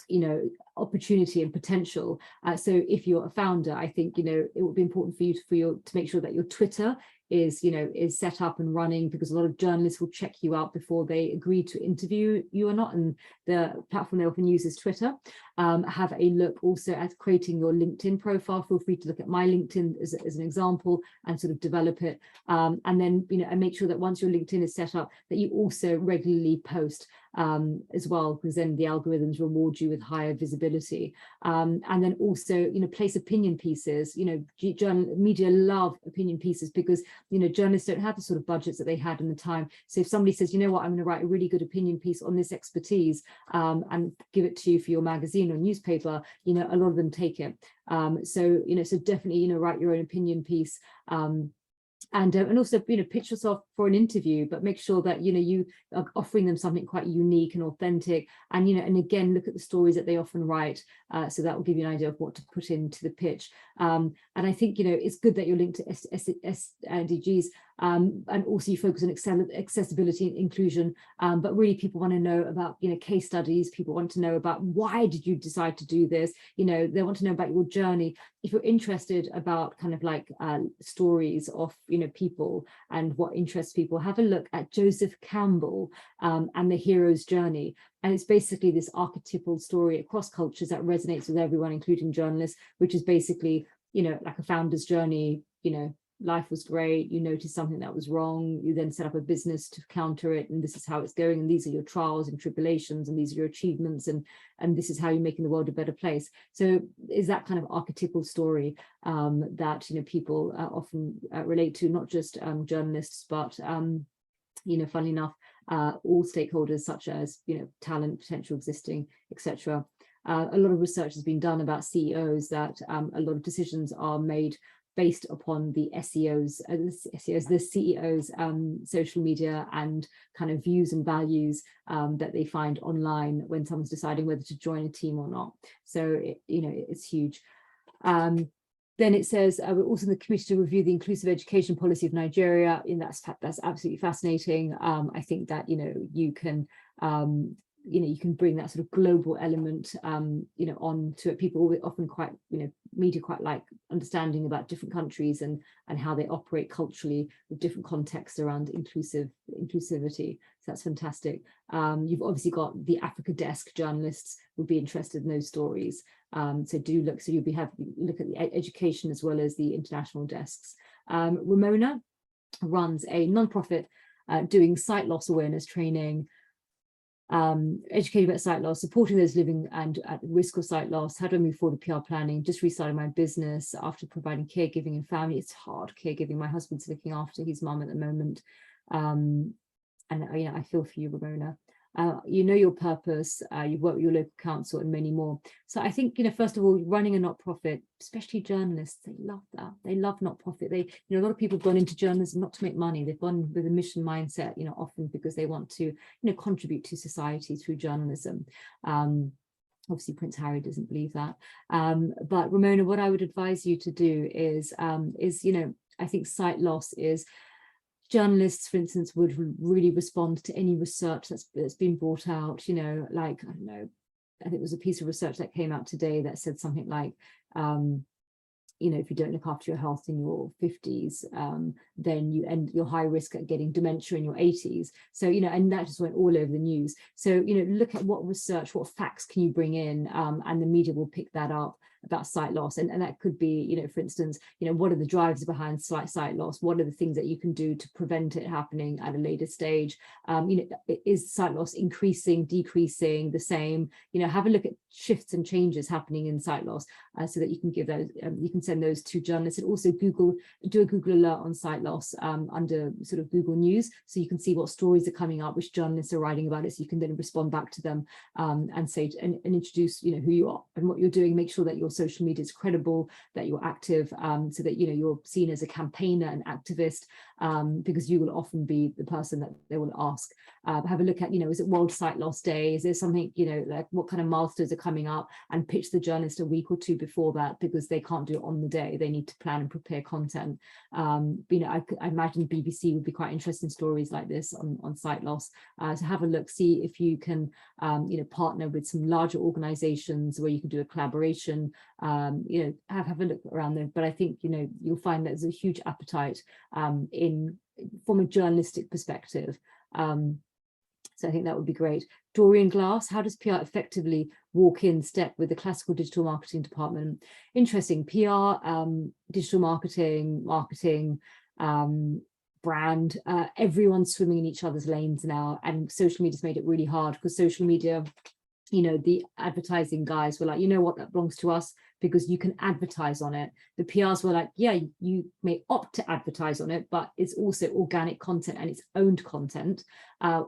you know, opportunity and potential. So if you're a founder, I think, you know, it would be important for you to make sure that your Twitter is, you know, is set up and running, because a lot of journalists will check you out before they agree to interview you or not, and the platform they often use is Twitter. Have a look also at creating your LinkedIn profile. Feel free to look at my LinkedIn as an example and sort of develop it, and then, you know, and make sure that once your LinkedIn is set up, that you also regularly post as well, because then the algorithms reward you with higher visibility. And then also, you know, place opinion pieces. You know, media love opinion pieces, because, you know, journalists don't have the sort of budgets that they had in the time. So if somebody says, you know what, I'm going to write a really good opinion piece on this expertise and give it to you for your magazine or newspaper, you know, a lot of them take it. So, you know, so definitely, you know, write your own opinion piece. And also, you know, pitch yourself for an interview, but make sure that, you know, you are offering them something quite unique and authentic. And, you know, and again, look at the stories that they often write. So that will give you an idea of what to put into the pitch. And I think, you know, it's good that you're linked to SDGs. And also you focus on accessibility and inclusion, but really people want to know about, you know, case studies. People want to know about, why did you decide to do this? You know, they want to know about your journey. If you're interested about kind of like stories of, you know, people and what interests people, have a look at Joseph Campbell and the hero's journey. And it's basically this archetypal story across cultures that resonates with everyone, including journalists, which is basically, you know, like a founder's journey. You know, life was great, you noticed something that was wrong, you then set up a business to counter it, and this is how it's going, and these are your trials and tribulations, and these are your achievements, and this is how you're making the world a better place. So is that kind of archetypal story that, you know, people often relate to, not just journalists, but you know, funnily enough, all stakeholders, such as, you know, talent, potential, existing, etc. A lot of research has been done about CEOs, that a lot of decisions are made based upon the the CEO's social media and kind of views and values that they find online when someone's deciding whether to join a team or not. So, you know, it's huge. Then it says, we're also in the committee to review the inclusive education policy of Nigeria. And that's absolutely fascinating. I think that, you know, you can bring that sort of global element, you know, on to it. People often quite, you know, media quite like understanding about different countries and how they operate culturally with different contexts around inclusivity. So that's fantastic. You've obviously got the Africa desk journalists would be interested in those stories. So do look. So look at the education as well as the international desks. Ramona runs a nonprofit doing sight loss awareness training, educating about sight loss, supporting those living and at risk of sight loss. How do I move forward with PR planning? Just restarted my business after providing caregiving and family. It's hard caregiving. My husband's looking after his mum at the moment. And you know, I feel for you, Ramona. you know your purpose, you've worked with your local council and many more. So I think, first of all, running a not-profit, especially journalists, they love that. They love not-profit. They, a lot of people have gone into journalism not to make money. They've gone with a mission mindset, often because they want to, contribute to society through journalism. Obviously, Prince Harry doesn't believe that. But Ramona, what I would advise you to do is I think sight loss is, journalists, for instance, would really respond to any research that's been brought out, like, I don't know, I think it was a piece of research that came out today that said something like, if you don't look after your health in your 50s, then you're high risk at getting dementia in your 80s. So, and that just went all over the news. So, look at what research, what facts can you bring in, and the media will pick that up about sight loss. And that could be, for instance, what are the drivers behind sight loss? What are the things that you can do to prevent it happening at a later stage? Is sight loss increasing, decreasing, the same? Have a look at shifts and changes happening in sight loss, so that you can give those, you can send those to journalists. And also do a Google alert on sight loss under sort of Google News, so you can see what stories are coming up, which journalists are writing about it, so you can then respond back to them, and say, and introduce, who you are and what you're doing. Make sure that your social media is credible, that you're active, so that, you're seen as a campaigner and activist, because you will often be the person that they will ask. Have a look at, is it World Sight Loss Day? Is there something, like what kind of milestones are coming up, and pitch the journalist a week or two before that, because they can't do it on the day. They need to plan and prepare content. I imagine BBC would be quite interested in stories like this on sight loss. So have a look, see if you can, partner with some larger organizations where you can do a collaboration. Have a look around there. But I think, you'll find that there's a huge appetite from a journalistic perspective. So I think that would be great. Dorian Glass, how does PR effectively walk in step with the classical digital marketing department? Interesting. PR, digital marketing, brand, everyone's swimming in each other's lanes now, and social media's made it really hard, because social media, the advertising guys were like, what, that belongs to us because you can advertise on it. The PRs were like, yeah, you may opt to advertise on it, but it's also organic content and it's owned content. So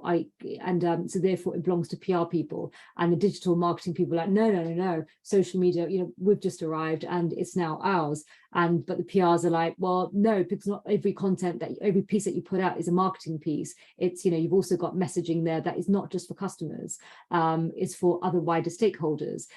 therefore it belongs to PR people. And the digital marketing people are like, no, social media, we've just arrived and it's now ours. But the PRs are like, well, no, because not every every piece that you put out is a marketing piece. It's, you've also got messaging there that is not just for customers, it's for other wider stakeholders.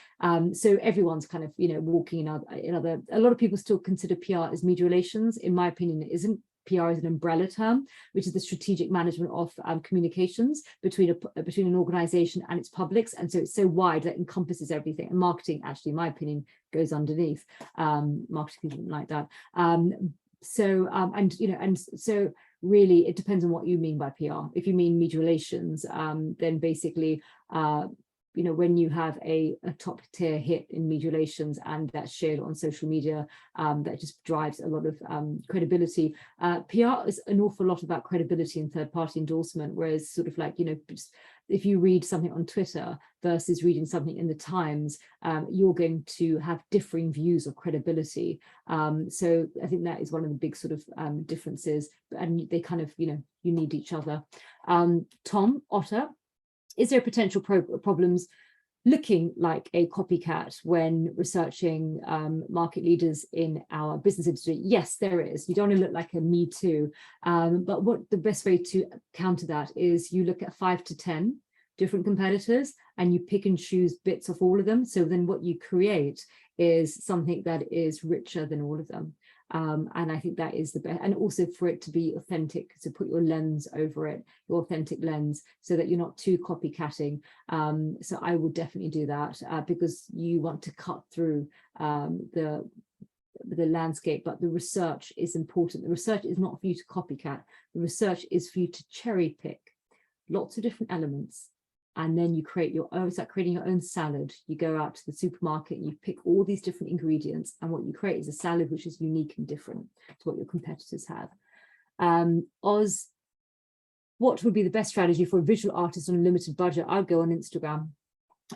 So everyone's kind of, walking in other, a lot of people still consider PR as media relations. In my opinion, it isn't. PR is an umbrella term, which is the strategic management of communications between an organization and its publics. And so it's so wide that it encompasses everything. And marketing, actually, in my opinion, goes underneath. Marketing people don't like that. So really, it depends on what you mean by PR. If you mean media relations, then basically, when you have a top tier hit in media relations and that's shared on social media, that just drives a lot of credibility. PR is an awful lot about credibility and third party endorsement, whereas sort of like, if you read something on Twitter versus reading something in the Times, you're going to have differing views of credibility. So I think that is one of the big sort of differences, and they kind of, you need each other. Tom Otter, is there potential problems looking like a copycat when researching market leaders in our business industry? Yes, there is. You don't want to look like a me too. But what the best way to counter that is you look at 5 to 10 different competitors and you pick and choose bits of all of them. So then what you create is something that is richer than all of them. And I think that is the best, and also for it to be authentic, to put your lens over it, your authentic lens, so that you're not too copycatting. So I would definitely do that, because you want to cut through the landscape, but the research is important. The research is not for you to copycat. The research is for you to cherry pick lots of different elements. And then you create your own, it's like creating your own salad. You go out to the supermarket and you pick all these different ingredients, and what you create is a salad which is unique and different to what your competitors have. Oz, what would be the best strategy for a visual artist on a limited budget? I'd go on Instagram.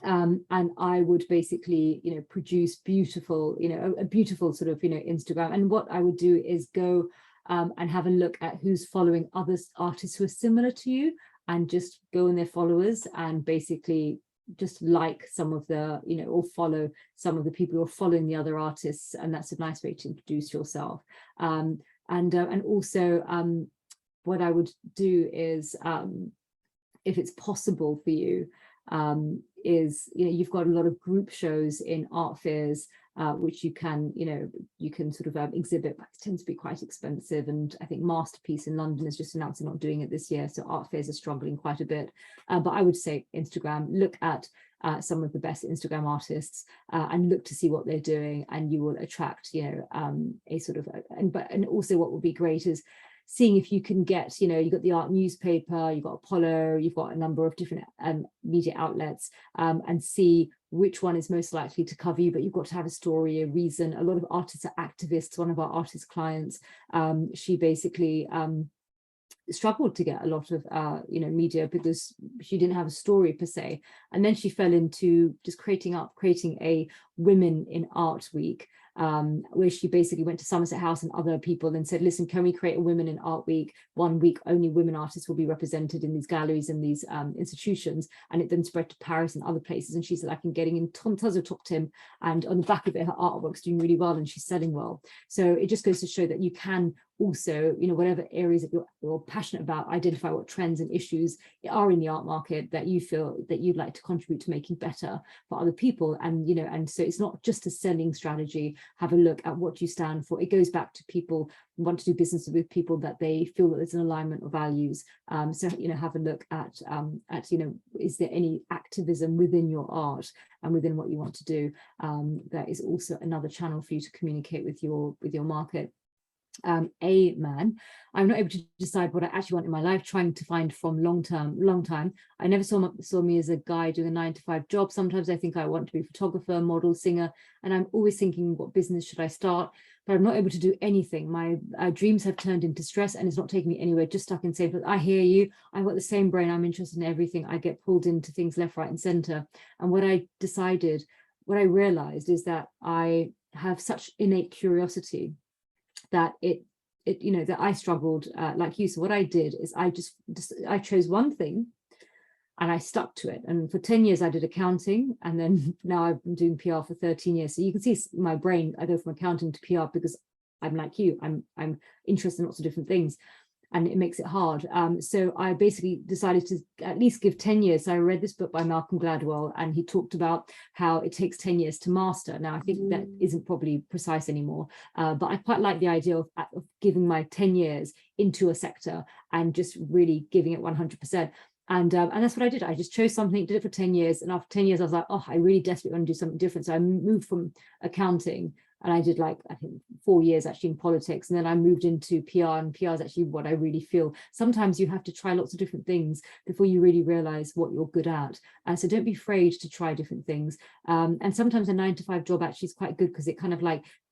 And I would basically, produce beautiful, a beautiful sort of, Instagram. And what I would do is go and have a look at who's following other artists who are similar to you. and just go on their followers and basically just like some of the, or follow some of the people who are following the other artists, and that's a nice way to introduce yourself. And also what I would do is, if it's possible for you, is, you've got a lot of group shows in art fairs, which you can sort of exhibit, but it tends to be quite expensive. And I think Masterpiece in London has just announced they're not doing it this year, so art fairs are struggling quite a bit. But I would say Instagram, look at some of the best Instagram artists and look to see what they're doing, and you will attract, a sort of, and also what would be great is seeing if you can get, you've got the art newspaper, you've got Apollo, you've got a number of different media outlets, and see which one is most likely to cover you. But you've got to have a story, a reason. A lot of artists are activists. One of our artist clients, she basically struggled to get a lot of media because she didn't have a story per se, and then she fell into just creating a Women in Art Week, where she basically went to Somerset House and other people and said, listen, can we create a Women in Art Week? 1 week only women artists will be represented in these galleries and these institutions. And it then spread to Paris and other places, and she said, I can getting in tons of top 10, and on the back of it her artwork's doing really well and she's selling well. So it just goes to show that you can also, whatever areas that you're passionate about, identify what trends and issues are in the art market that you feel that you'd like to contribute to making better for other people. And and so it's not just a selling strategy. Have a look at what you stand for. It goes back to people who want to do business with people that they feel that there's an alignment of values. So have a look at is there any activism within your art and within what you want to do? That is also another channel for you to communicate with your market. I'm not able to decide what I actually want in my life, trying to find from long time. I never saw me as a guy doing a 9-to-5 job. Sometimes I think I want to be a photographer, model, singer, and I'm always thinking, what business should I start? But I'm not able to do anything. My dreams have turned into stress, and it's not taking me anywhere, just stuck in same place. I hear you. I've got the same brain. I'm interested in everything. I get pulled into things left, right, and center. And what I realized is that I have such innate curiosity that that I struggled like you. So what I did is I chose one thing and I stuck to it. And for 10 years I did accounting, and then now I've been doing PR for 13 years. So you can see my brain, I go from accounting to PR because I'm like you, I'm interested in lots of different things, and it makes it hard. So I basically decided to at least give 10 years. So I read this book by Malcolm Gladwell, and he talked about how it takes 10 years to master. Now, I think that isn't probably precise anymore, but I quite like the idea of giving my 10 years into a sector and just really giving it 100%. And that's what I did. I just chose something, did it for 10 years. And after 10 years, I was like, oh, I really desperately want to do something different. So I moved from accounting, and I did I think 4 years actually in politics. And then I moved into PR, and PR is actually what I really feel. Sometimes you have to try lots of different things before you really realize what you're good at. So don't be afraid to try different things. And sometimes a 9-to-5 job actually is quite good, because it kind of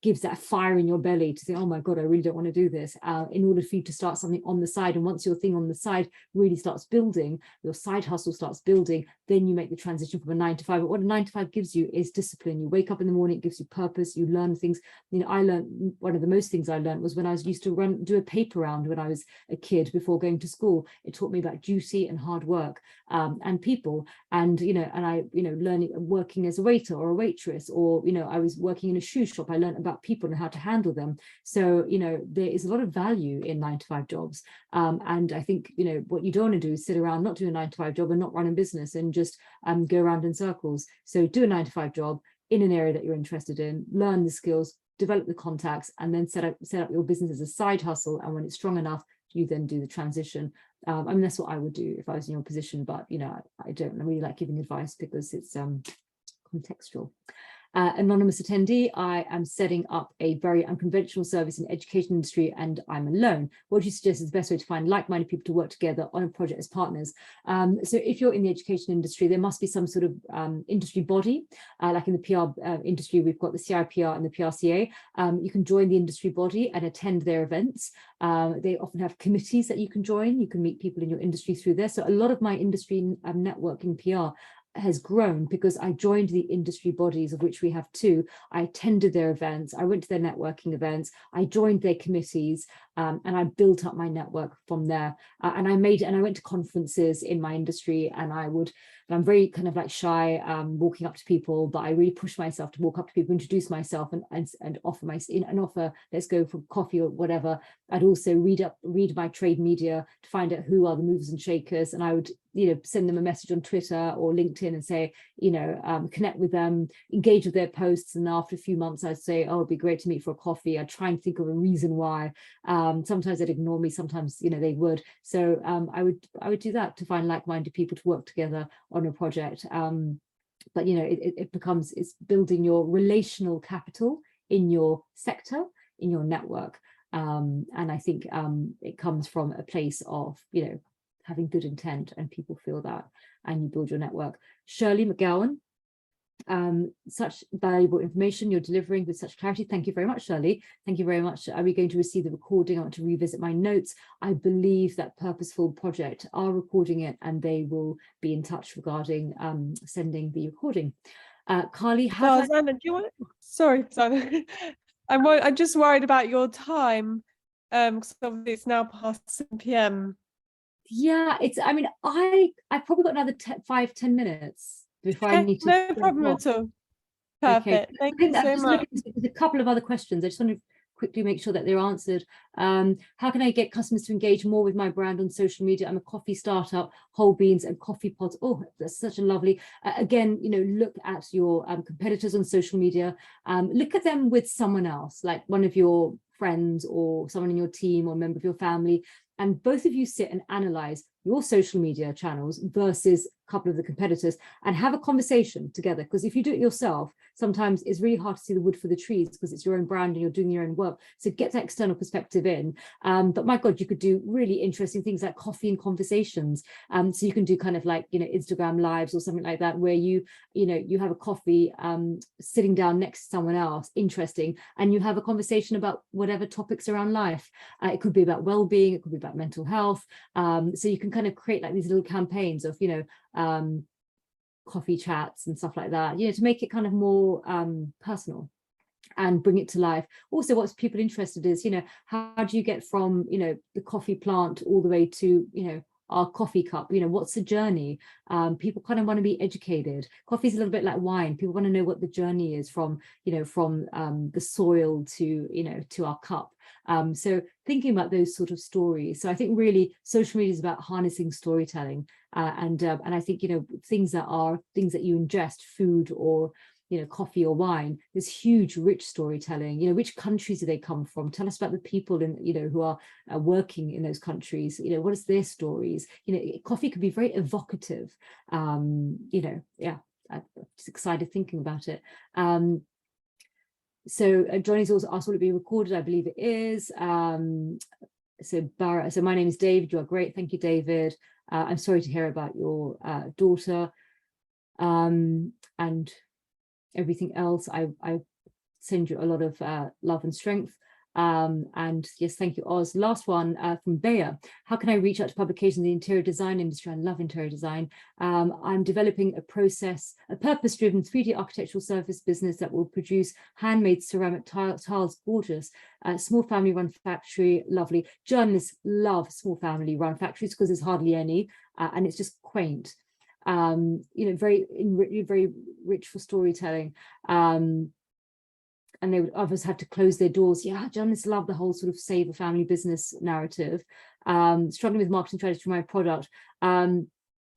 gives that fire in your belly to say, oh my God, I really don't want to do this, in order for you to start something on the side. And once your thing on the side really starts building, your side hustle starts building, then you make the transition from a 9-to-5. But what a 9-to-5 gives you is discipline. You wake up in the morning, it gives you purpose, you learn things. I learned, one of the most things I learned was when I was used to do a paper round when I was a kid before going to school. It taught me about duty and hard work, and people, and I learning, working as a waiter or a waitress, or I was working in a shoe shop. I learned about people and how to handle them. So there is a lot of value in 9-to-5 jobs, and I think what you don't want to do is sit around not doing a 9-to-5 job and not run a business and just go around in circles. So do a 9-to-5 job in an area that you're interested in, learn the skills, develop the contacts, and then set up your business as a side hustle. And when it's strong enough, you then do the transition. I mean, that's what I would do if I was in your position, but I don't really like giving advice because it's contextual. Anonymous attendee, I am setting up a very unconventional service in the education industry, and I'm alone. What do you suggest is the best way to find like-minded people to work together on a project as partners? So if you're in the education industry, there must be some sort of industry body, like in the PR industry, we've got the CIPR and the PRCA. You can join the industry body and attend their events. They often have committees that you can join. You can meet people in your industry through there. So a lot of my industry network in PR has grown because I joined the industry bodies, of which we have two. I attended their events, I went to their networking events, I joined their committees, and I built up my network from there. And I went to conferences in my industry, and I'm very kind of like shy walking up to people, but I really push myself to walk up to people, introduce myself, and offer, let's go for coffee or whatever. I'd also read my trade media to find out who are the movers and shakers, and I would send them a message on Twitter or LinkedIn and say, connect with them, engage with their posts. And after a few months, I'd say, oh, it'd be great to meet for a coffee. I'd try and think of a reason why. Sometimes they'd ignore me, sometimes they would. So I would do that to find like-minded people to work together on a project. But it's building your relational capital in your sector, in your network. And I think it comes from a place of having good intent, and people feel that, and you build your network. Shirley McGowan, such valuable information you're delivering with such clarity. Thank you very much, Shirley. Thank you very much. Are we going to receive the recording? I want to revisit my notes. I believe that Purposeful Project are recording it, and they will be in touch regarding sending the recording. Carly, Simon, do you want it? Sorry, Simon. I'm just worried about your time, because obviously it's now past 7 p.m. Yeah, I've probably got another 5-10 minutes before I need to. No problem at all. Perfect. Okay. Thank you so much. There's a couple of other questions. I just want to quickly make sure that they're answered. How can I get customers to engage more with my brand on social media? I'm a coffee startup, whole beans and coffee pods. Oh, that's such a lovely, again, look at your competitors on social media. Look at them with someone else, like one of your friends or someone in your team or a member of your family. And both of you sit and analyze your social media channels versus a couple of the competitors, and have a conversation together. Because if you do it yourself, sometimes it's really hard to see the wood for the trees, because it's your own brand and you're doing your own work. So get that external perspective in. But my God, you could do really interesting things like coffee and conversations. So you can do kind of like, Instagram lives or something like that, where you have a coffee sitting down next to someone else, interesting, and you have a conversation about whatever topics around life. It could be about well-being, it could be about mental health. So you can kind of create like these little campaigns of, coffee chats and stuff like that, to make it kind of more personal and bring it to life. Also, what's people interested is, how do you get from, the coffee plant all the way to, our coffee cup? What's the journey? People kind of want to be educated. Coffee is a little bit like wine. People want to know what the journey is from, from the soil to, to our cup. So thinking about those sort of stories. So I think really social media is about harnessing storytelling, and I think things that you ingest, food or coffee or wine, there's huge rich storytelling. Which countries do they come from? Tell us about the people who are working in those countries. What is their stories? Coffee could be very evocative. Yeah, I'm just excited thinking about it. So Johnny's also asked, will it be recorded? I believe it is. So my name is David. You are great. Thank you, David. I'm sorry to hear about your daughter, and everything else. I send you a lot of love and strength. And yes, thank you, Oz. Last one from Bea. How can I reach out to publications in the interior design industry? I love interior design. I'm developing a purpose-driven 3D architectural service business that will produce handmade ceramic tiles, gorgeous. Small family-run factory, lovely. Journalists love small family-run factories because there's hardly any, and it's just quaint. Very rich for storytelling. And they would others had to close their doors. Yeah, journalists love the whole sort of save a family business narrative. Struggling with marketing strategy for my product.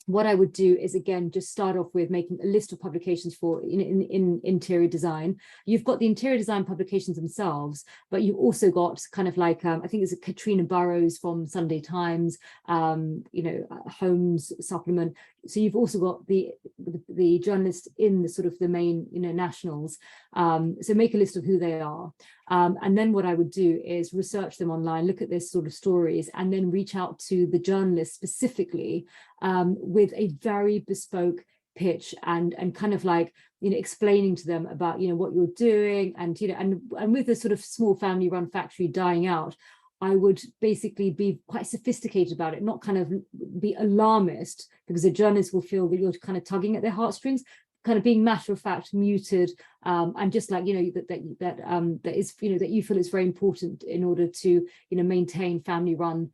What I would do is, again, just start off with making a list of publications for in interior design. You've got the interior design publications themselves, but you've also got kind of like, I think it's a Katrina Burrows from Sunday Times, Homes supplement. So you've also got the journalists in the sort of the main, nationals. So make a list of who they are. And then what I would do is research them online, look at their sort of stories, and then reach out to the journalists specifically with a very bespoke pitch and kind of like, explaining to them about, what you're doing, and, and with the sort of small family run factory dying out, I would basically be quite sophisticated about it, not kind of be alarmist, because a journalist will feel that you're kind of tugging at their heartstrings, kind of being matter of fact, muted, and just like, that is, that you feel is very important in order to, maintain family run,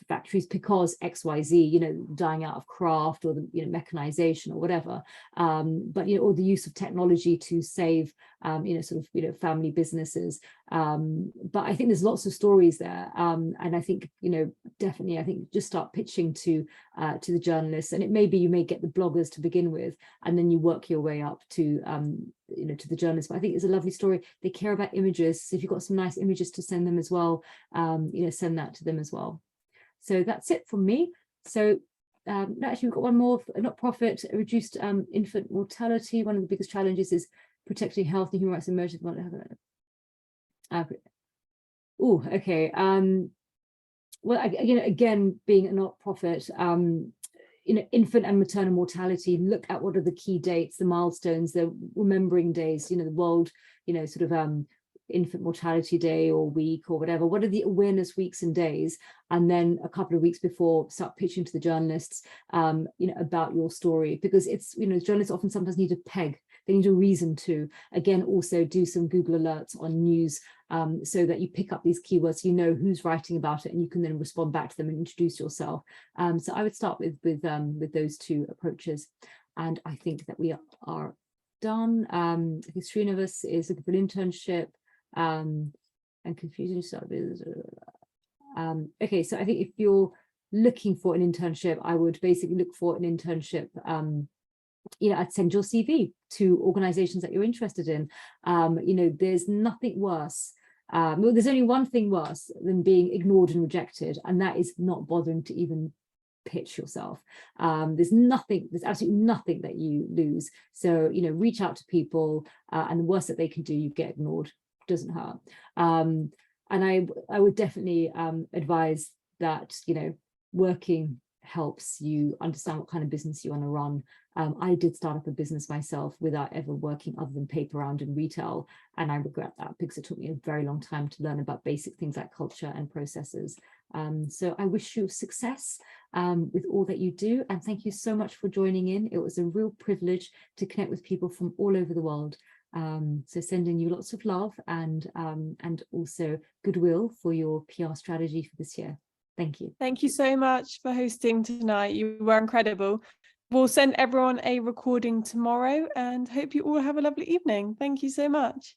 factories because XYZ, dying out of craft, or the mechanization or whatever, but or the use of technology to save family businesses. But I think there's lots of stories there, and I think definitely, I think just start pitching to the journalists, and it may be you may get the bloggers to begin with, and then you work your way up to to the journalists. But I think it's a lovely story. They care about images, so if you've got some nice images to send them as well, send that to them as well. So that's it from me. So actually, we've got one more, not-profit, reduced infant mortality. One of the biggest challenges is protecting health and human rights emerging. Okay. Well, again, being a not-profit, infant and maternal mortality, look at what are the key dates, the milestones, the remembering days, the world, infant mortality day or week or whatever. What are the awareness weeks and days? And then a couple of weeks before, start pitching to the journalists, about your story, because it's, journalists often sometimes need a peg. They need a reason to, again, also do some Google alerts on news, so that you pick up these keywords, who's writing about it, and you can then respond back to them and introduce yourself. So I would start with those two approaches. And I think that we are done. I think Srinivas is looking for an internship. And confusion stuff is okay. So I think if you're looking for an internship, I would basically look for an internship. I'd send your CV to organizations that you're interested in. There's nothing worse. Well, there's only one thing worse than being ignored and rejected, and that is not bothering to even pitch yourself. There's absolutely nothing that you lose. So, reach out to people, and the worst that they can do, you get ignored. Doesn't hurt. And I would definitely advise that working helps you understand what kind of business you want to run. I did start up a business myself without ever working other than paper round in retail, and I regret that because it took me a very long time to learn about basic things like culture and processes. So I wish you success with all that you do, and thank you so much for joining in. It was a real privilege to connect with people from all over the world. So sending you lots of love and also goodwill for your PR strategy for this year. Thank you. Thank you so much for hosting tonight. You were incredible. We'll send everyone a recording tomorrow, and hope you all have a lovely evening. Thank you so much.